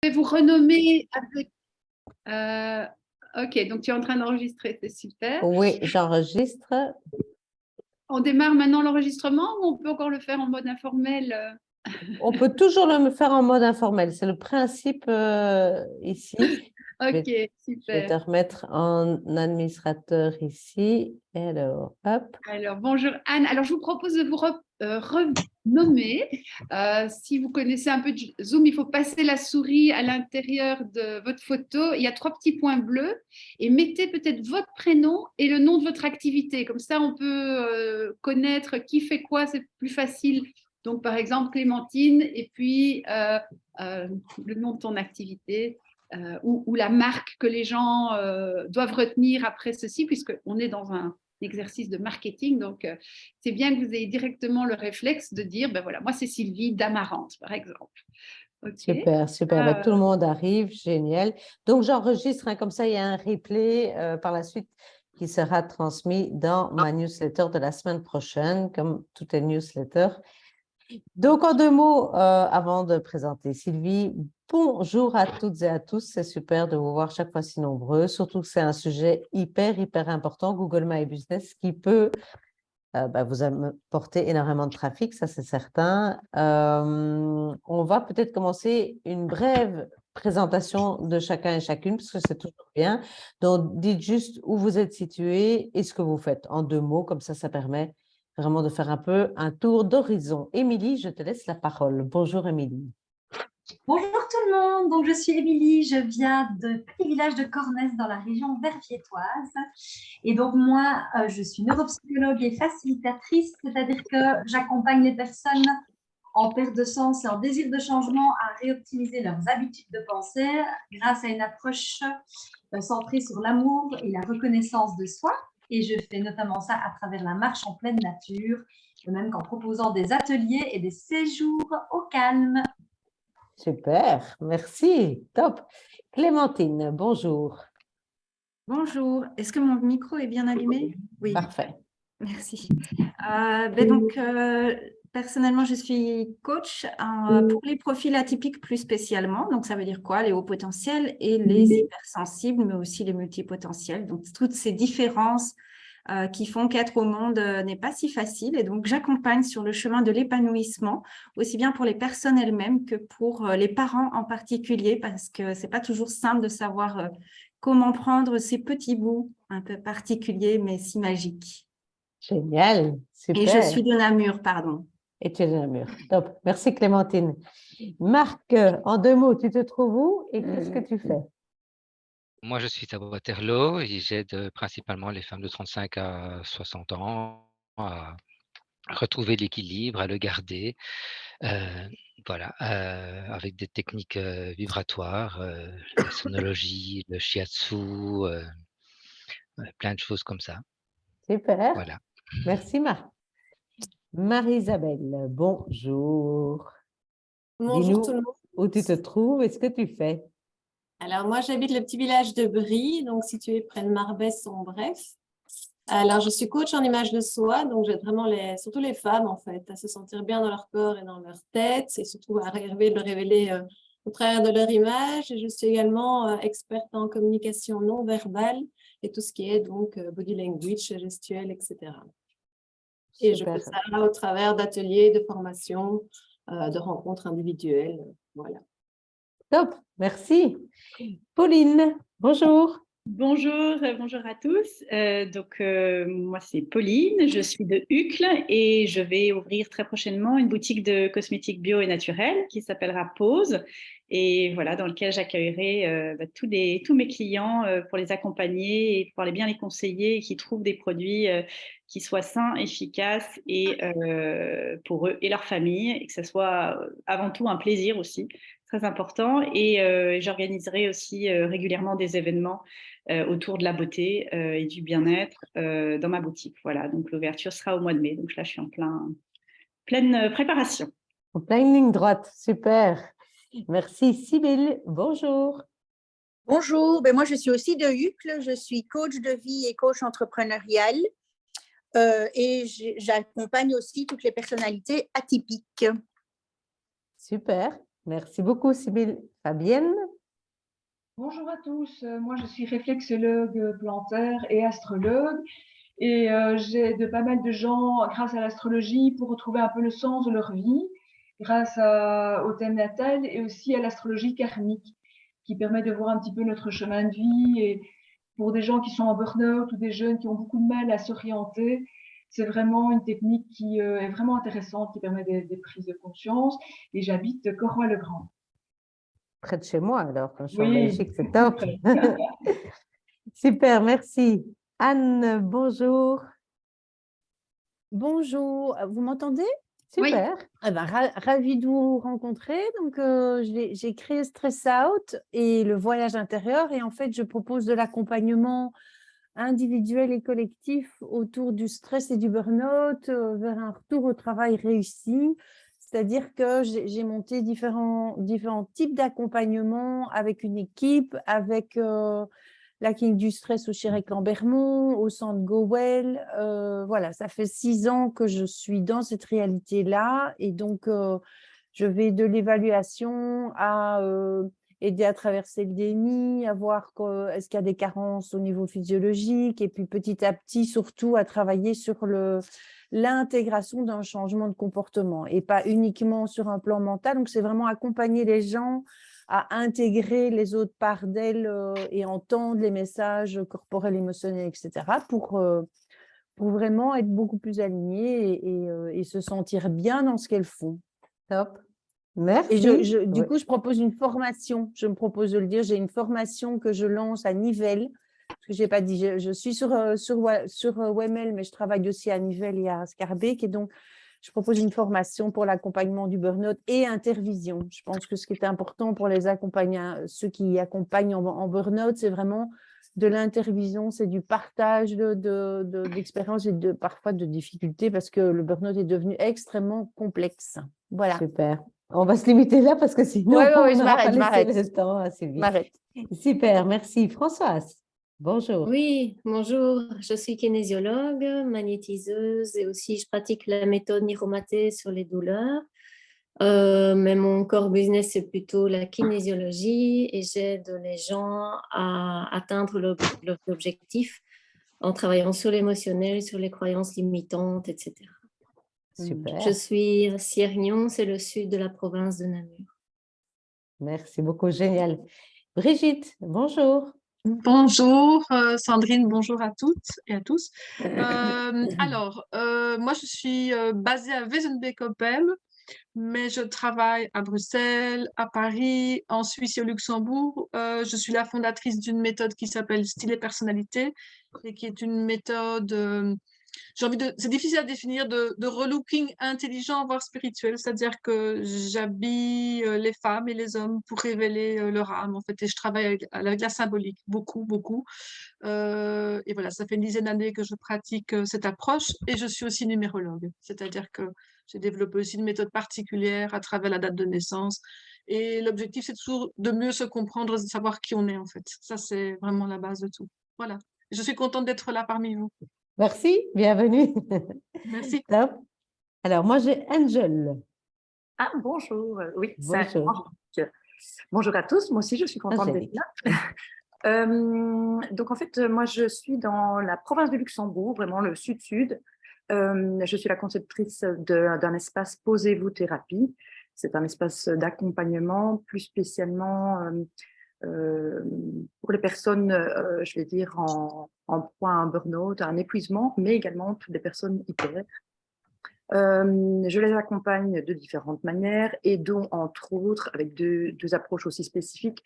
vais vous renommer avec… ok, donc tu es en train d'enregistrer, c'est super. Oui, j'enregistre. On démarre maintenant l'enregistrement ou on peut encore le faire en mode informel? On peut toujours le faire en mode informel. C'est le principe ici. Ok, Je vais te super. remettre en administrateur ici. Alors, hop. Alors, bonjour Anne. Alors, je vous propose de vous renommer. Si vous connaissez un peu de Zoom, il faut passer la souris à l'intérieur de votre photo. Il y a 3 petits points bleus et mettez peut-être votre prénom et le nom de votre activité. Comme ça, on peut connaître qui fait quoi, c'est plus facile. Donc, par exemple, Clémentine et puis le nom de ton activité. Ou la marque que les gens doivent retenir après ceci, puisqu'on est dans un exercice de marketing. Donc, c'est bien que vous ayez directement le réflexe de dire, ben voilà, moi, c'est Sylvie d'Amarante, par exemple. Okay. Super, super. Ben, tout le monde arrive, génial. Donc, j'enregistre, hein, comme ça, il y a un replay par la suite qui sera transmis dans ma newsletter de la semaine prochaine, comme toutes les newsletters. Donc, en 2 mots, avant de présenter Sylvie, bonjour à toutes et à tous. C'est super de vous voir chaque fois si nombreux, surtout que c'est un sujet hyper important, Google My Business, qui peut vous apporter énormément de trafic, ça c'est certain. On va peut-être commencer une brève présentation de chacun et chacune, parce que c'est toujours bien. Donc, dites juste où vous êtes situé et ce que vous faites en 2 mots, comme ça permet vraiment de faire un peu un tour d'horizon. Émilie, je te laisse la parole. Bonjour Émilie. Bonjour tout le monde, donc je suis Émilie, je viens de petit village de Cornès dans la région verviétoise et donc moi je suis neuropsychologue et facilitatrice, c'est-à-dire que j'accompagne les personnes en perte de sens et en désir de changement à réoptimiser leurs habitudes de pensée grâce à une approche centrée sur l'amour et la reconnaissance de soi, et je fais notamment ça à travers la marche en pleine nature, de même qu'en proposant des ateliers et des séjours au calme. Super, merci, top. Clémentine, bonjour. Bonjour, est-ce que mon micro est bien allumé? Oui. Parfait. Merci. Personnellement, je suis coach pour les profils atypiques plus spécialement. Donc, ça veut dire quoi? Les hauts potentiels et les hypersensibles, mais aussi les multipotentiels. Donc, toutes ces différences qui font qu'être au monde n'est pas si facile. Et donc, j'accompagne sur le chemin de l'épanouissement, aussi bien pour les personnes elles-mêmes que pour les parents en particulier, parce que c'est pas toujours simple de savoir comment prendre ces petits bouts un peu particuliers, mais si magiques. Génial, super. Et je suis de Namur, pardon. Et tu es de Namur. Top. Merci Clémentine. Marc, en 2 mots, tu te trouves où et qu'est-ce que tu fais? Moi, je suis à Waterloo et j'aide principalement les femmes de 35 à 60 ans à retrouver l'équilibre, à le garder, voilà, avec des techniques vibratoires, la sonologie, le shiatsu, plein de choses comme ça. Super. Voilà. Merci Marc. Marie-Isabelle, bonjour. Bonjour tout le monde. Où tu te trouves et ce que tu fais. Alors moi j'habite le petit village de Brie, donc situé près de Marbès en bref. Alors je suis coach en image de soi, donc j'aide vraiment surtout les femmes en fait à se sentir bien dans leur corps et dans leur tête et surtout à rêver de le révéler au travers de leur image. Et je suis également experte en communication non verbale et tout ce qui est donc body language, gestuelle, etc. Et je fais ça au travers d'ateliers, de formations, de rencontres individuelles. Voilà. Top, merci. Pauline, bonjour. Bonjour, bonjour à tous. Moi, c'est Pauline, je suis de Uccle et je vais ouvrir très prochainement une boutique de cosmétiques bio et naturels qui s'appellera Pause. Et voilà, dans lequel j'accueillerai tous mes clients pour les accompagner et pour bien les conseiller et qui trouvent des produits qui soient sains, efficaces et pour eux et leur famille, et que ce soit avant tout un plaisir aussi, très important. Et j'organiserai aussi régulièrement des événements autour de la beauté et du bien-être dans ma boutique. Voilà, donc l'ouverture sera au mois de mai. Donc là, je suis en pleine préparation. En pleine ligne droite, super. Merci. Sybille, bonjour. Bonjour, moi je suis aussi de Uccle, je suis coach de vie et coach entrepreneurial et j'accompagne aussi toutes les personnalités atypiques. Super, Merci beaucoup, Sibylle. Fabienne? Bonjour à tous, moi je suis réflexologue plantaire et astrologue et j'aide pas mal de gens grâce à l'astrologie pour retrouver un peu le sens de leur vie, grâce au thème natal et aussi à l'astrologie karmique qui permet de voir un petit peu notre chemin de vie et pour des gens qui sont en burn-out ou des jeunes qui ont beaucoup de mal à s'orienter, c'est vraiment une technique qui est vraiment intéressante, qui permet des prises de conscience et j'habite Corroy-le-Grand. Près de chez moi, alors, quand je suis en Oui. Belgique, c'est top. Super, merci. Anne, bonjour. Bonjour, vous m'entendez? Super. Eh ben, ravie de vous rencontrer. Donc, j'ai créé Stress Out et le voyage intérieur. Et en fait, je propose de l'accompagnement individuel et collectif autour du stress et du burn-out vers un retour au travail réussi. C'est-à-dire que j'ai monté différents types d'accompagnement avec une équipe, avec la clinique du stress au Chirec-Lambermont, au centre Gowell. Voilà, ça fait 6 ans que je suis dans cette réalité-là. Et donc, je vais de l'évaluation à aider à traverser le déni, à voir est-ce qu'il y a des carences au niveau physiologique, et puis petit à petit, surtout, à travailler sur l'intégration d'un changement de comportement et pas uniquement sur un plan mental. Donc, c'est vraiment accompagner les gens à intégrer les autres parts d'elles et entendre les messages corporels, émotionnels, etc. pour vraiment être beaucoup plus alignés et se sentir bien dans ce qu'elles font. Top. Merci. Et du coup, je propose une formation. Je me propose de le dire. J'ai une formation que je lance à Nivelles. Parce que je n'ai pas dit, je suis sur Wemel, mais je travaille aussi à Nivelles et à Scarbeck. Et donc, je propose une formation pour l'accompagnement du burn-out et intervision. Je pense que ce qui est important pour ceux qui accompagnent en burn-out, c'est vraiment de l'intervision, c'est du partage d'expériences et parfois de difficultés parce que le burn-out est devenu extrêmement complexe. Voilà. Super. On va se limiter là parce que sinon, Ouais, on je n'aura pas m'arrête. laissé le temps assez vite. M'arrête. Super, merci. Françoise, bonjour. Oui, bonjour, je suis kinésiologue, magnétiseuse et aussi je pratique la méthode Niromaté sur les douleurs. Mais mon core business, c'est plutôt la kinésiologie et j'aide les gens à atteindre leurs objectifs en travaillant sur l'émotionnel, sur les croyances limitantes, etc. Super. Je suis à Siergnon, c'est le sud de la province de Namur. Merci beaucoup, génial. Brigitte, bonjour. Bonjour Sandrine, bonjour à toutes et à tous. Alors, moi je suis basée à Wezenbeek-Ophem, mais je travaille à Bruxelles, à Paris, en Suisse et au Luxembourg. Je suis la fondatrice d'une méthode qui s'appelle Style et Personnalité et qui est une méthode, c'est difficile à définir, de relooking intelligent, voire spirituel, c'est-à-dire que j'habille les femmes et les hommes pour révéler leur âme, en fait, et je travaille avec la symbolique, beaucoup, beaucoup. Et voilà, ça fait une dizaine d'années que je pratique cette approche et je suis aussi numérologue, c'est-à-dire que j'ai développé aussi une méthode particulière à travers la date de naissance. Et l'objectif, c'est toujours de mieux se comprendre, de savoir qui on est, en fait. Ça, c'est vraiment la base de tout. Voilà. Je suis contente d'être là parmi vous. Merci, bienvenue. Merci. Top. Alors, moi, j'ai Angel. Ah, bonjour. Oui, Bonjour. Bonjour à tous. Moi aussi, je suis contente d'être là. Donc, en fait, moi, je suis dans la province du Luxembourg, vraiment le sud-sud. Je suis la conceptrice d'un espace Posez-vous thérapie. C'est un espace d'accompagnement, plus spécialement pour les personnes, je vais dire, en proie à un burn-out, à un épuisement, mais également toutes les personnes hyper. Je les accompagne de différentes manières et dont, entre autres, avec deux approches aussi spécifiques,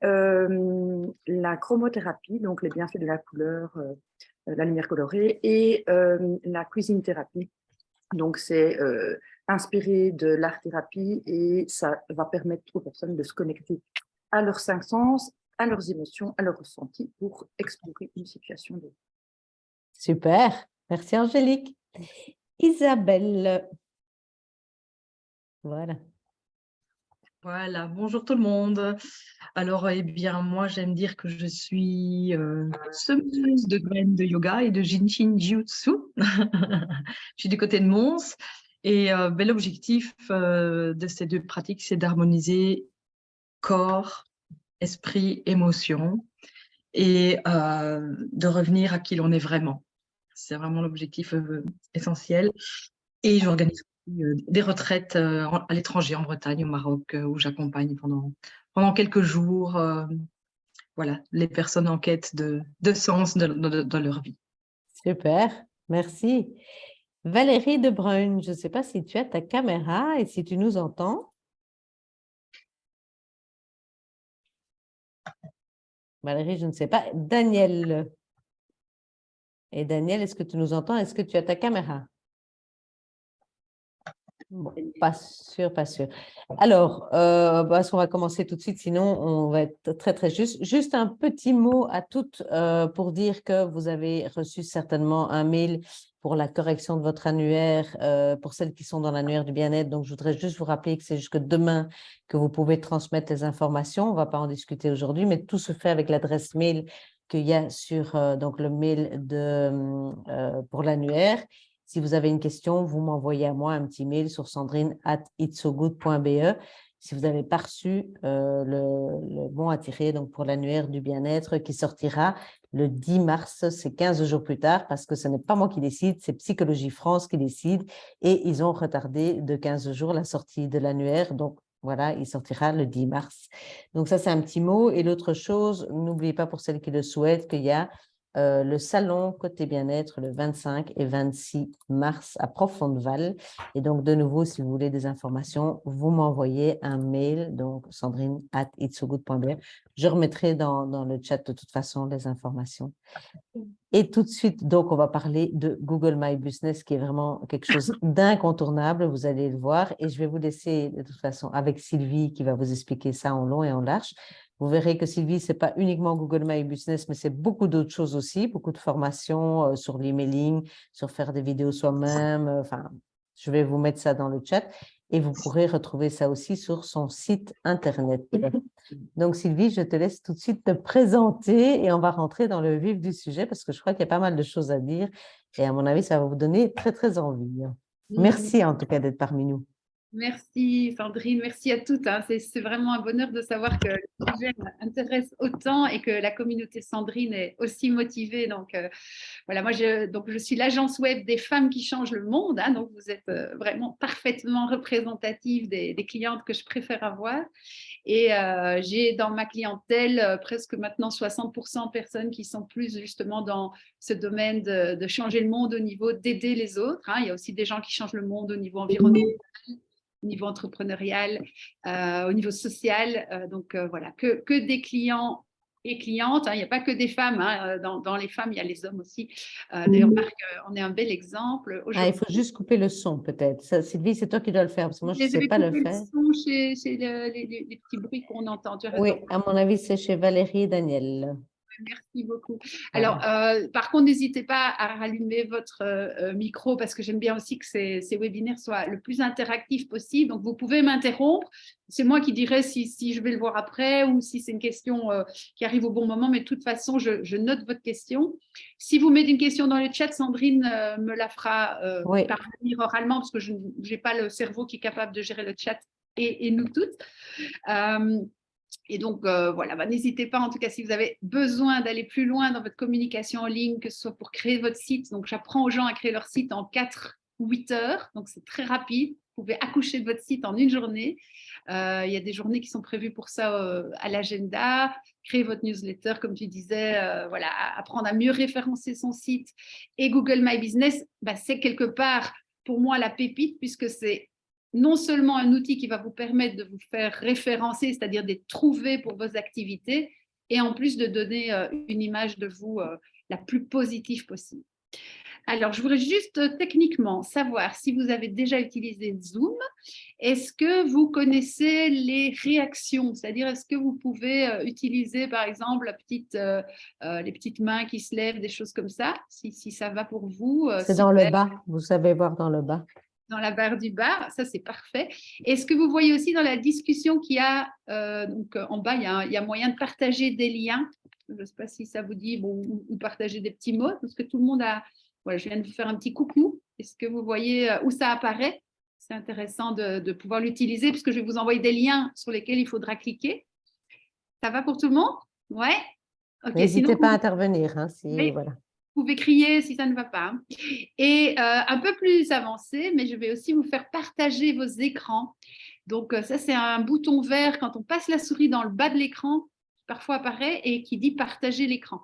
la chromothérapie, donc les bienfaits de la couleur, la lumière colorée, et la cuisine thérapie. Donc, c'est inspiré de l'art-thérapie et ça va permettre aux personnes de se connecter à leurs 5 sens, à leurs émotions, à leurs ressentis pour explorer une situation de vie. Super, merci Angélique. Isabelle. Voilà. Voilà, bonjour tout le monde. Alors, eh bien, moi, j'aime dire que je suis semeuse de graines de yoga et de Jinshin Jutsu. Je suis du côté de Mons Et l'objectif de ces deux pratiques, c'est d'harmoniser corps, esprit, émotion et de revenir à qui l'on est vraiment. C'est vraiment l'objectif essentiel. Et j'organise des retraites à l'étranger, en Bretagne, au Maroc, où j'accompagne pendant quelques jours voilà, les personnes en quête de sens dans leur vie. Super, merci. Valérie De Bruyne, je ne sais pas si tu as ta caméra et si tu nous entends. Valérie, je ne sais pas. Daniel. Et Daniel, est-ce que tu nous entends? Est-ce que tu as ta caméra? Bon, pas sûr, pas sûr. Alors, on va commencer tout de suite, sinon on va être très, très juste. Juste un petit mot à toutes pour dire que vous avez reçu certainement un mail pour la correction de votre annuaire, pour celles qui sont dans l'annuaire du bien-être. Donc, je voudrais juste vous rappeler que c'est jusque demain que vous pouvez transmettre les informations. On ne va pas en discuter aujourd'hui, mais tout se fait avec l'adresse mail qu'il y a sur donc le mail pour l'annuaire. Si vous avez une question, vous m'envoyez à moi un petit mail sur sandrine@itsogood.be. Si vous n'avez pas reçu le bon à tirer donc pour l'annuaire du bien-être qui sortira le 10 mars, c'est 15 jours plus tard, parce que ce n'est pas moi qui décide, c'est Psychologie France qui décide, et ils ont retardé de 15 jours la sortie de l'annuaire. Donc, voilà, il sortira le 10 mars. Donc, ça, c'est un petit mot. Et l'autre chose, n'oubliez pas pour celles qui le souhaitent qu'il y a le salon Côté Bien-être le 25 et 26 mars à Profondeval. Et donc, de nouveau, si vous voulez des informations, vous m'envoyez un mail, donc sandrine@itsogood.be. Je remettrai dans le chat de toute façon les informations. Et tout de suite, donc, on va parler de Google My Business, qui est vraiment quelque chose d'incontournable, vous allez le voir. Et je vais vous laisser de toute façon avec Sylvie qui va vous expliquer ça en long et en large. Vous verrez que Sylvie, ce n'est pas uniquement Google My Business, mais c'est beaucoup d'autres choses aussi, beaucoup de formations sur l'emailing, sur faire des vidéos soi-même. Enfin, je vais vous mettre ça dans le chat et vous pourrez retrouver ça aussi sur son site Internet. Donc, Sylvie, je te laisse tout de suite te présenter et on va rentrer dans le vif du sujet parce que je crois qu'il y a pas mal de choses à dire et à mon avis, ça va vous donner très, très envie. Merci en tout cas d'être parmi nous. Merci Sandrine, merci à toutes. C'est vraiment un bonheur de savoir que le sujet m'intéresse autant et que la communauté Sandrine est aussi motivée. Donc voilà, moi je suis l'agence web des femmes qui changent le monde. Donc vous êtes vraiment parfaitement représentative des clientes que je préfère avoir. Et j'ai dans ma clientèle presque maintenant 60% de personnes qui sont plus justement dans ce domaine de changer le monde au niveau d'aider les autres. Il y a aussi des gens qui changent le monde au niveau environnemental, au niveau entrepreneurial, au niveau social. Donc, voilà, que des clients et clientes. Il n'y a pas que des femmes. Dans les femmes, il y a les hommes aussi. D'ailleurs, Marc, on est un bel exemple. Il faut juste couper le son, peut-être. Sylvie, c'est toi qui dois le faire, parce que moi, je ne sais pas le faire. C'est les petits bruits qu'on entend. Oui, à mon avis, c'est chez Valérie et Daniel. Merci beaucoup. Alors, par contre, n'hésitez pas à rallumer votre micro parce que j'aime bien aussi que ces webinaires soient le plus interactifs possible. Donc, vous pouvez m'interrompre. C'est moi qui dirai si je vais le voir après ou si c'est une question qui arrive au bon moment. Mais de toute façon, je note votre question. Si vous mettez une question dans le chat, Sandrine me la fera parvenir oralement parce que je n'ai pas le cerveau qui est capable de gérer le chat et nous toutes. Et donc, voilà, n'hésitez pas, en tout cas, si vous avez besoin d'aller plus loin dans votre communication en ligne, que ce soit pour créer votre site. Donc, j'apprends aux gens à créer leur site en 4 ou 8 heures. Donc, c'est très rapide. Vous pouvez accoucher de votre site en une journée. Il y a des journées qui sont prévues pour ça à l'agenda. Créer votre newsletter, comme tu disais, voilà, apprendre à mieux référencer son site. Et Google My Business, c'est quelque part, pour moi, la pépite, puisque c'est non seulement un outil qui va vous permettre de vous faire référencer, c'est-à-dire d'être trouvé pour vos activités, et en plus de donner une image de vous la plus positive possible. Alors, je voudrais juste techniquement savoir si vous avez déjà utilisé Zoom. Est-ce que vous connaissez les réactions? C'est-à-dire, est-ce que vous pouvez utiliser, par exemple, les petites mains qui se lèvent, des choses comme ça, si ça va pour vous? C'est dans le bas, vous savez voir dans le bas. Dans la barre du bas, ça c'est parfait. Est-ce que vous voyez aussi dans la discussion qu'il y a, donc en bas, il y a moyen de partager des liens. Je ne sais pas si ça vous dit, ou partager des petits mots, parce que tout le monde a, voilà, je viens de vous faire un petit coucou. Est-ce que vous voyez où ça apparaît? c'est intéressant de pouvoir l'utiliser parce que je vais vous envoyer des liens sur lesquels il faudra cliquer. Ça va pour tout le monde? Ouais. Ok. N'hésitez Sinon, pas à intervenir. Hein, si, voilà. vous pouvez crier si ça ne va pas. Et un peu plus avancé, mais je vais aussi vous faire partager vos écrans. Donc, ça, c'est un bouton vert quand on passe la souris dans le bas de l'écran, qui parfois apparaît et qui dit partager l'écran.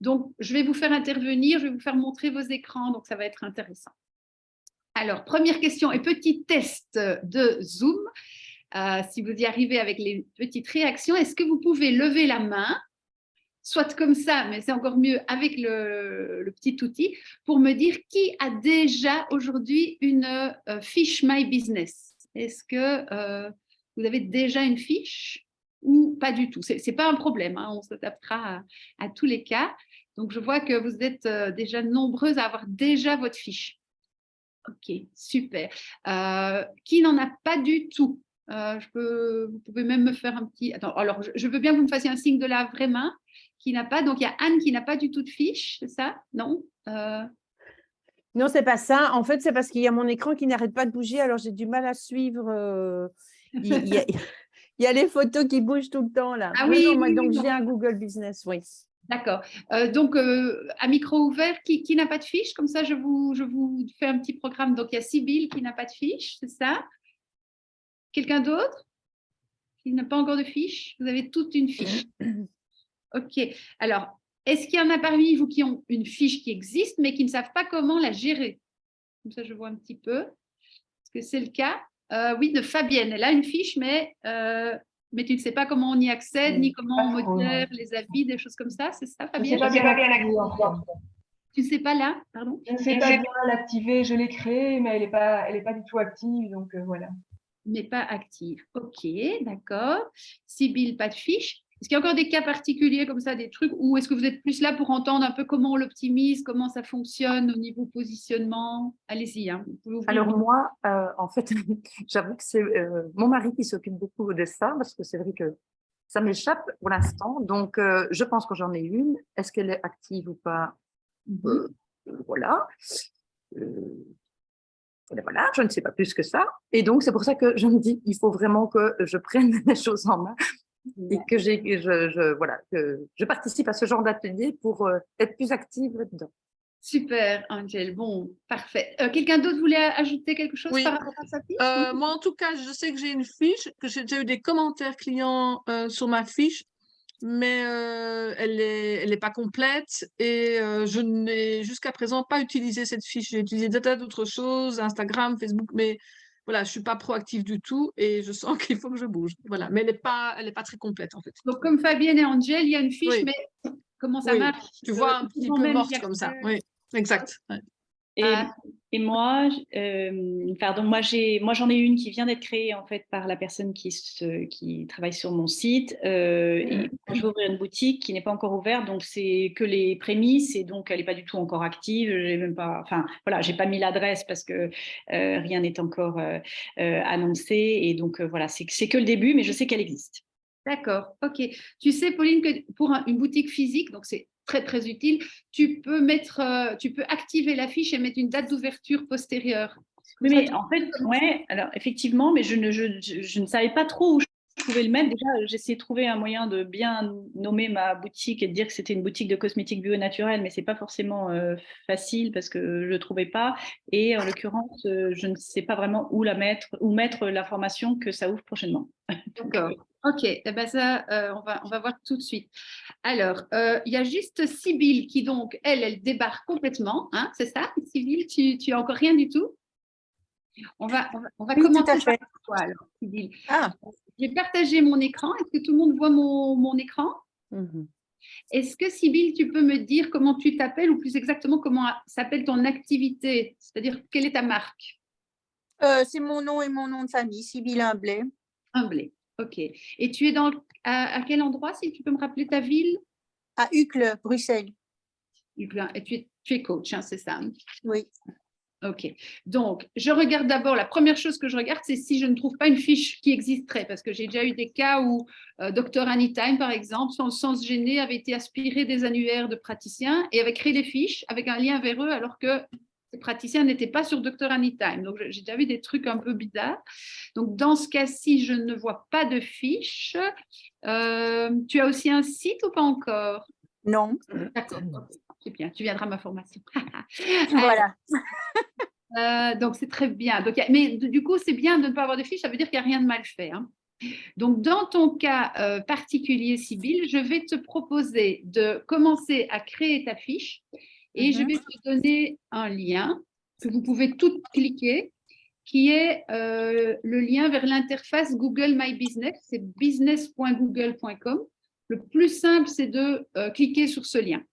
Donc, je vais vous faire intervenir, je vais vous faire montrer vos écrans, donc ça va être intéressant. Alors, première question et petit test de Zoom. Si vous y arrivez avec les petites réactions, est-ce que vous pouvez lever la main, soit comme ça, mais c'est encore mieux avec le petit outil, pour me dire qui a déjà aujourd'hui une fiche My Business? Est-ce que vous avez déjà une fiche ou pas du tout? Ce n'est pas un problème, hein, on s'adaptera à tous les cas. Donc, je vois que vous êtes déjà nombreuses à avoir déjà votre fiche. Ok, super. Qui n'en a pas du tout? Vous pouvez même me faire un petit… Attends, alors, je veux bien que vous me fassiez un signe de la vraie main. Qui n'a pas. Donc, il y a Anne qui n'a pas du tout de fiche, c'est ça? Non Non, c'est pas ça. En fait, c'est parce qu'il y a mon écran qui n'arrête pas de bouger, alors j'ai du mal à suivre. Il y a les photos qui bougent tout le temps là. Ah oui, non, oui, donc oui, j'ai un Google Business, oui. D'accord. Donc, à micro ouvert, qui n'a pas de fiche? Comme ça, je vous fais un petit programme. Donc, il y a Sybille qui n'a pas de fiche, c'est ça? Quelqu'un d'autre qui n'a pas encore de fiche? Vous avez toute une fiche. Ok. Alors, est-ce qu'il y en a parmi vous qui ont une fiche qui existe, mais qui ne savent pas comment la gérer? Comme ça, je vois un petit peu. Est-ce que c'est le cas? Oui, de Fabienne. Elle a une fiche, mais tu ne sais pas comment on y accède, ni comment on modère les avis, des choses comme ça. C'est ça, Fabienne? Je ne sais pas bien l'activer. Tu ne sais pas là? Pardon? Je ne sais pas bien l'activer. Je l'ai créée, mais elle est pas du tout active. Donc, voilà. Mais pas active. Ok, d'accord. Sybille, pas de fiche. Est-ce qu'il y a encore des cas particuliers comme ça, des trucs, ou est-ce que vous êtes plus là pour entendre un peu comment on l'optimise, comment ça fonctionne au niveau positionnement? Allez-y. Hein, alors moi, en fait, j'avoue que c'est mon mari qui s'occupe beaucoup de ça, parce que c'est vrai que ça m'échappe pour l'instant. Donc, je pense que j'en ai une. Est-ce qu'elle est active ou pas? Voilà. Voilà, je ne sais pas plus que ça. Et donc, c'est pour ça que je me dis, il faut vraiment que je prenne les choses en main et que je participe à ce genre d'atelier pour être plus active là-dedans. Super, Angel. Bon, parfait. Quelqu'un d'autre voulait ajouter quelque chose par rapport à sa fiche? Moi, en tout cas, je sais que j'ai une fiche, que j'ai déjà eu des commentaires clients sur ma fiche, mais elle est pas complète et je n'ai jusqu'à présent pas utilisé cette fiche. J'ai utilisé des tas d'autres choses, Instagram, Facebook, mais voilà, je suis pas proactive du tout et je sens qu'il faut que je bouge. Voilà, mais elle est pas très complète en fait. Donc, comme Fabienne et Angel, il y a une fiche, mais comment ça marche? Tu vois, un petit peu morte comme ça. Oui, exact. Ouais. Et moi, pardon, moi j'en ai une qui vient d'être créée en fait par la personne qui travaille sur mon site. Et je vais ouvrir une boutique qui n'est pas encore ouverte, donc c'est que les prémices et donc elle n'est pas du tout encore active. J'ai même pas, enfin voilà, j'ai pas mis l'adresse parce que rien n'est encore annoncé et donc voilà, c'est que le début, mais je sais qu'elle existe. D'accord, ok. Tu sais, Pauline, que pour une boutique physique, donc c'est très très utile, tu peux activer la fiche et mettre une date d'ouverture postérieure. Oui, mais en fait, ouais, alors effectivement, mais je ne savais pas trop où je pouvais le mettre. Déjà, j'essayais de trouver un moyen de bien nommer ma boutique et de dire que c'était une boutique de cosmétiques bio et naturels, mais c'est pas forcément facile parce que je ne trouvais pas. Et en l'occurrence, je ne sais pas vraiment où mettre l'information que ça ouvre prochainement. D'accord. Ok, eh ben ça, on va voir tout de suite. Alors, il y a juste Sybille qui donc, elle débarque complètement, hein, c'est ça? Sybille, tu as encore rien du tout? On va Oui, commencer tout à fait. par toi alors, Sybille. Ah. J'ai partagé mon écran. Est-ce que tout le monde voit mon écran? Est-ce que Sybille, tu peux me dire comment tu t'appelles ou plus exactement comment s'appelle ton activité? C'est-à-dire, quelle est ta marque? C'est mon nom et mon nom de famille, Sybille Humblet. Humblet, ok. Et tu es à quel endroit, si tu peux me rappeler ta ville? À Uccle, Bruxelles. Uccle, et tu es coach, hein, c'est ça? Oui. Ok. Donc, je regarde d'abord, la première chose que je regarde, c'est si je ne trouve pas une fiche qui existerait, parce que j'ai déjà eu des cas où Dr Anytime, par exemple, sans se gêner, avait été aspiré des annuaires de praticiens et avait créé des fiches avec un lien vers eux, alors que ces praticiens n'étaient pas sur Dr. Anytime. Donc, j'ai déjà vu des trucs un peu bizarres. Donc, dans ce cas-ci, je ne vois pas de fiche. Tu as aussi un site ou pas encore? Non. D'accord. C'est bien. Tu viendras à ma formation. Voilà. Donc, c'est très bien. Donc, mais du coup, c'est bien de ne pas avoir de fiche. Ça veut dire qu'il n'y a rien de mal fait. Hein. Donc, dans ton cas particulier, Sybille, je vais te proposer de commencer à créer ta fiche et je vais te donner un lien que vous pouvez tout cliquer, qui est le lien vers l'interface Google My Business. C'est business.google.com. Le plus simple, c'est de cliquer sur ce lien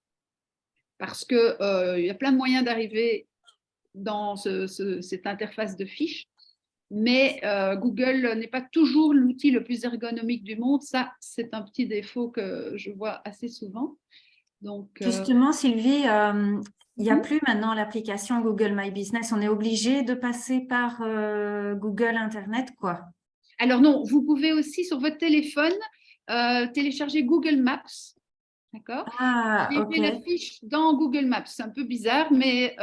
parce qu'il y a plein de moyens d'arriver dans cette interface de fiche. Mais Google n'est pas toujours l'outil le plus ergonomique du monde. Ça, c'est un petit défaut que je vois assez souvent. Donc, justement, Sylvie, il n'y a plus maintenant l'application Google My Business. On est obligé de passer par Google Internet, quoi. Alors non, vous pouvez aussi sur votre téléphone télécharger Google Maps. D'accord. Ah, J'ai fait la fiche dans Google Maps. C'est un peu bizarre, mais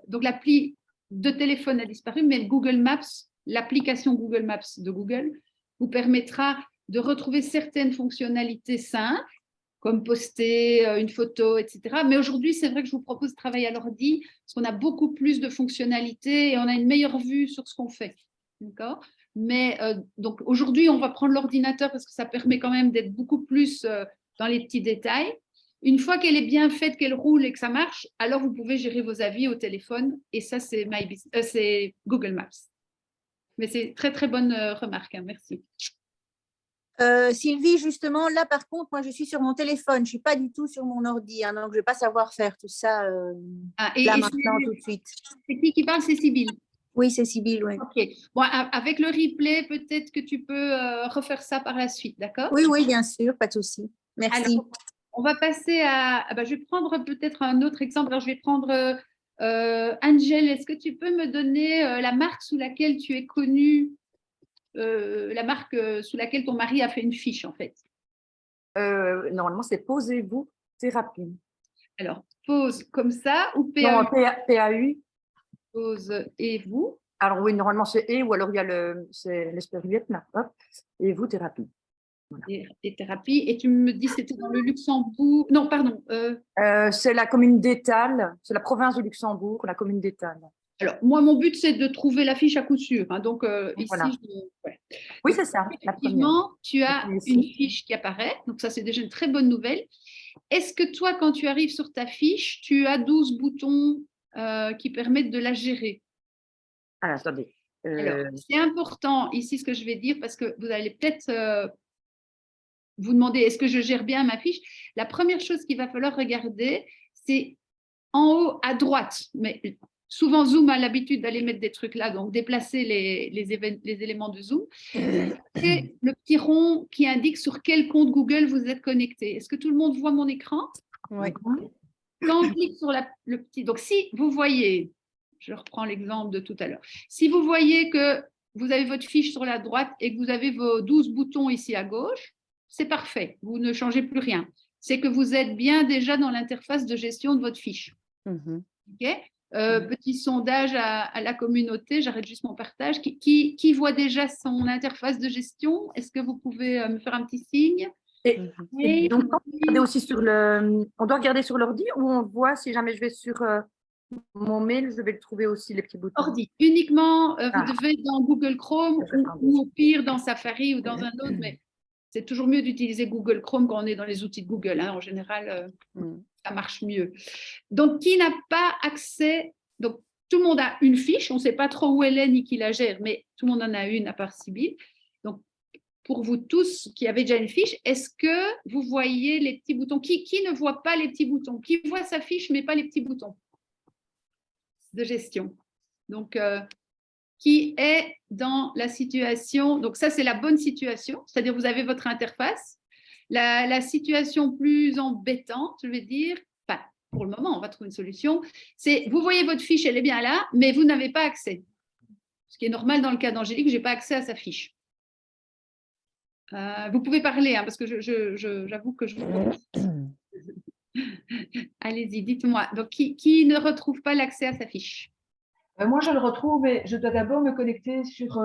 donc l'appli de téléphone a disparu, mais Google Maps, l'application Google Maps de Google, vous permettra de retrouver certaines fonctionnalités simples, comme poster une photo, etc. Mais aujourd'hui, c'est vrai que je vous propose de travailler à l'ordi, parce qu'on a beaucoup plus de fonctionnalités et on a une meilleure vue sur ce qu'on fait. D'accord. Mais donc aujourd'hui, on va prendre l'ordinateur parce que ça permet quand même d'être beaucoup plus dans les petits détails. Une fois qu'elle est bien faite, qu'elle roule et que ça marche, alors vous pouvez gérer vos avis au téléphone. Et ça, c'est Google Maps. Mais c'est très, très bonne remarque. Hein, merci. Sylvie, justement, là, par contre, moi, je suis sur mon téléphone. Je ne suis pas du tout sur mon ordi. Hein, donc, je ne vais pas savoir faire tout ça là, maintenant, tout de suite. C'est qui parle? C'est Sybille. Oui, c'est Sybille, oui. OK. Bon, avec le replay, peut-être que tu peux refaire ça par la suite, d'accord? Oui, oui, bien sûr, pas de souci. Merci. Alors, on va passer à… je vais prendre peut-être un autre exemple. Alors, je vais prendre Angel. Est-ce que tu peux me donner la marque sous laquelle tu es connue, la marque sous laquelle ton mari a fait une fiche, en fait? Normalement, c'est Posez-vous thérapie. Alors, pose comme ça ou PAU? Non, PAU. Pose et vous. Alors oui, normalement c'est et ou alors il y a l'espériette là, hop, et vous thérapie. Voilà. Et thérapie. Et tu me dis c'était dans le Luxembourg. Non, pardon. C'est la commune d'Étale, c'est la province de Luxembourg, la commune d'Étale. Alors moi, mon but c'est de trouver la fiche à coup sûr. Hein, donc ici, voilà. Ouais. Oui, c'est ça. Effectivement, tu as une fiche qui apparaît. Donc ça, c'est déjà une très bonne nouvelle. Est-ce que toi, quand tu arrives sur ta fiche, tu as 12 boutons qui permettent de la gérer? Alors, attendez. Alors, c'est important ici ce que je vais dire parce que vous allez peut-être vous demander est-ce que je gère bien ma fiche? La première chose qu'il va falloir regarder, c'est en haut à droite. Mais souvent, Zoom a l'habitude d'aller mettre des trucs là, donc déplacer les éléments de Zoom. C'est le petit rond qui indique sur quel compte Google vous êtes connecté. Est-ce que tout le monde voit mon écran? Oui. Quand on clique sur le petit… Donc, si vous voyez, je reprends l'exemple de tout à l'heure, si vous voyez que vous avez votre fiche sur la droite et que vous avez vos 12 boutons ici à gauche, c'est parfait, vous ne changez plus rien. C'est que vous êtes bien déjà dans l'interface de gestion de votre fiche. Okay. Petit sondage à la communauté, j'arrête juste mon partage. Qui voit déjà son interface de gestion? Est-ce que vous pouvez me faire un petit signe? Et donc, on doit regarder sur l'ordi ou on voit si jamais je vais sur mon mail, je vais le trouver aussi, les petits boutons. Ordi. Uniquement, vous devez dans Google Chrome ou au pire dans Safari ou dans un autre, mais c'est toujours mieux d'utiliser Google Chrome quand on est dans les outils de Google. Hein. En général, ça marche mieux. Donc, qui n'a pas accès? Donc, tout le monde a une fiche. On ne sait pas trop où elle est ni qui la gère, mais tout le monde en a une à part Sybille. Donc, pour vous tous qui avez déjà une fiche, est-ce que vous voyez les petits boutons? Qui ne voit pas les petits boutons? Qui voit sa fiche mais pas les petits boutons de gestion? Donc, qui est dans la situation? Donc, ça, c'est la bonne situation, c'est-à-dire vous avez votre interface. La situation plus embêtante, je vais dire, enfin, pour le moment, on va trouver une solution, c'est vous voyez votre fiche, elle est bien là, mais vous n'avez pas accès. Ce qui est normal dans le cas d'Angélique, je n'ai pas accès à sa fiche. Vous pouvez parler, hein, parce que j'avoue que je vous… Allez-y, dites-moi. Donc, qui ne retrouve pas l'accès à sa fiche? Moi, je le retrouve et je dois d'abord me connecter sur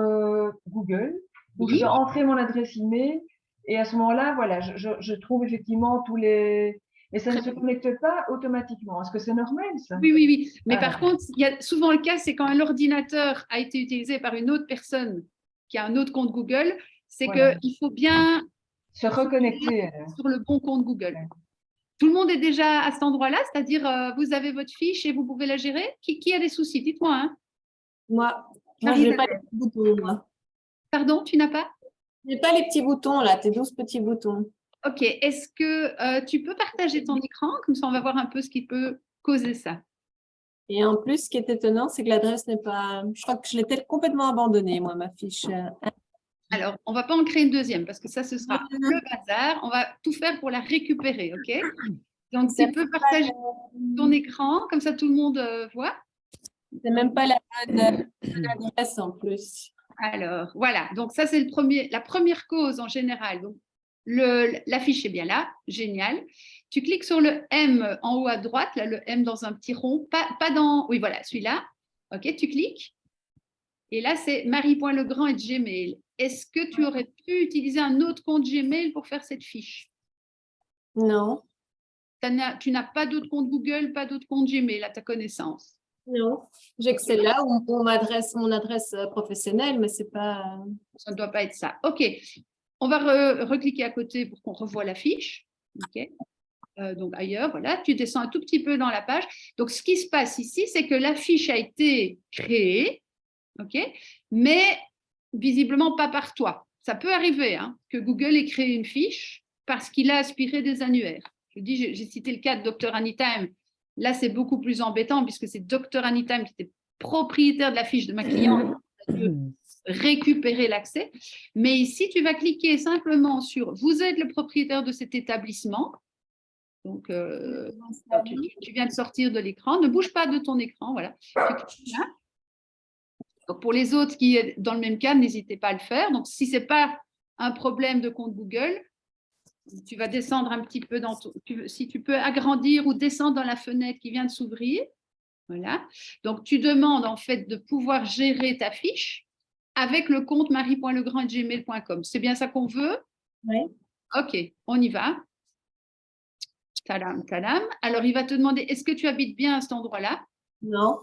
Google. Donc, je Oui. dois entrer mon adresse email et à ce moment-là, voilà, je trouve effectivement tous les… Mais ça ne se connecte pas automatiquement. Est-ce que c'est normal, ça? Oui, oui, oui. Mais Ah, par d'accord. contre, il y a souvent le cas, c'est quand l'ordinateur a été utilisé par une autre personne qui a un autre compte Google, c'est Voilà. qu'il faut bien Se reconnecter. sur le bon compte Google. Tout le monde est déjà à cet endroit-là, c'est-à-dire vous avez votre fiche et vous pouvez la gérer. Qui a des soucis? Dites-moi. Hein. Moi, je n'ai pas les petits boutons, moi. Pardon, tu n'as pas? Je n'ai pas les petits boutons, là, tes 12 petits boutons. Ok, est-ce que tu peux partager ton écran? Comme ça, on va voir un peu ce qui peut causer ça. Et en plus, ce qui est étonnant, c'est que l'adresse n'est pas… Je crois que je l'ai complètement abandonnée, moi, ma fiche. Alors, on ne va pas en créer une deuxième parce que ça, ce sera le bazar. On va tout faire pour la récupérer, ok? Donc, tu peux partager ton écran, comme ça tout le monde voit. C'est même pas la bonne adresse en plus. Alors, voilà. Donc, ça, c'est la première cause en général. Donc, la fiche est bien là. Génial. Tu cliques sur le M en haut à droite, là, le M dans un petit rond. Pas dans… Oui, voilà, celui-là. OK, tu cliques. Et là, c'est marie.legrand@gmail. Est-ce que tu aurais pu utiliser un autre compte Gmail pour faire cette fiche? Non. Tu n'as pas d'autre compte Google, pas d'autre compte Gmail à ta connaissance? Non. J'ai que celle-là où on m'adresse mon adresse professionnelle, mais c'est pas… Ça ne doit pas être ça. OK. On va recliquer à côté pour qu'on revoie la fiche. OK. Donc ailleurs, voilà. Tu descends un tout petit peu dans la page. Donc, ce qui se passe ici, c'est que la fiche a été créée, OK, mais visiblement pas par toi. Ça peut arriver hein, que Google ait créé une fiche parce qu'il a aspiré des annuaires. Je dis, j'ai cité le cas de Dr. Anytime. Là, c'est beaucoup plus embêtant puisque c'est Dr. Anytime qui était propriétaire de la fiche de ma cliente qui a dû récupérer l'accès. Mais ici, tu vas cliquer simplement sur « Vous êtes le propriétaire de cet établissement ». Donc, tu viens de sortir de l'écran. Ne bouge pas de ton écran. Voilà. Tu cliques là. Donc, pour les autres qui sont dans le même cas, n'hésitez pas à le faire. Donc, si ce n'est pas un problème de compte Google, tu vas descendre un petit peu si tu peux agrandir ou descendre dans la fenêtre qui vient de s'ouvrir. Voilà. Donc, tu demandes en fait de pouvoir gérer ta fiche avec le compte marie.legrand@gmail.com. C'est bien ça qu'on veut? Oui. OK, on y va. Tadam, tadam. Alors, il va te demander, est-ce que tu habites bien à cet endroit-là? Non.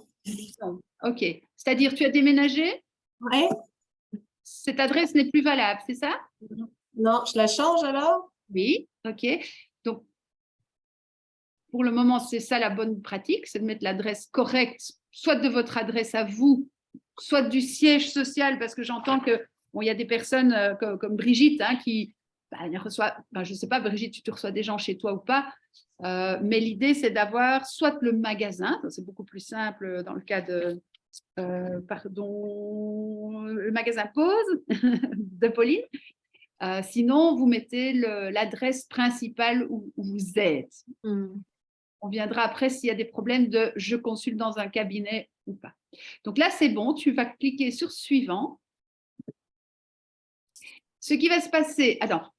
Non. OK. C'est-à-dire, tu as déménagé? Oui. Cette adresse n'est plus valable, c'est ça? Non, je la change alors? Oui, OK. Donc, pour le moment, c'est ça la bonne pratique, c'est de mettre l'adresse correcte, soit de votre adresse à vous, soit du siège social, parce que j'entends que bon, il y a des personnes comme Brigitte hein, qui reçoit, je ne sais pas, Brigitte, tu reçois des gens chez toi ou pas, mais l'idée, c'est d'avoir soit le magasin, c'est beaucoup plus simple dans le cas de, le magasin Pause de Pauline. Sinon, vous mettez l'adresse principale où vous êtes. On viendra après s'il y a des problèmes de « je consulte dans un cabinet » ou pas. Donc là, c'est bon, tu vas cliquer sur « Suivant ». Ce qui va se passer… Alors,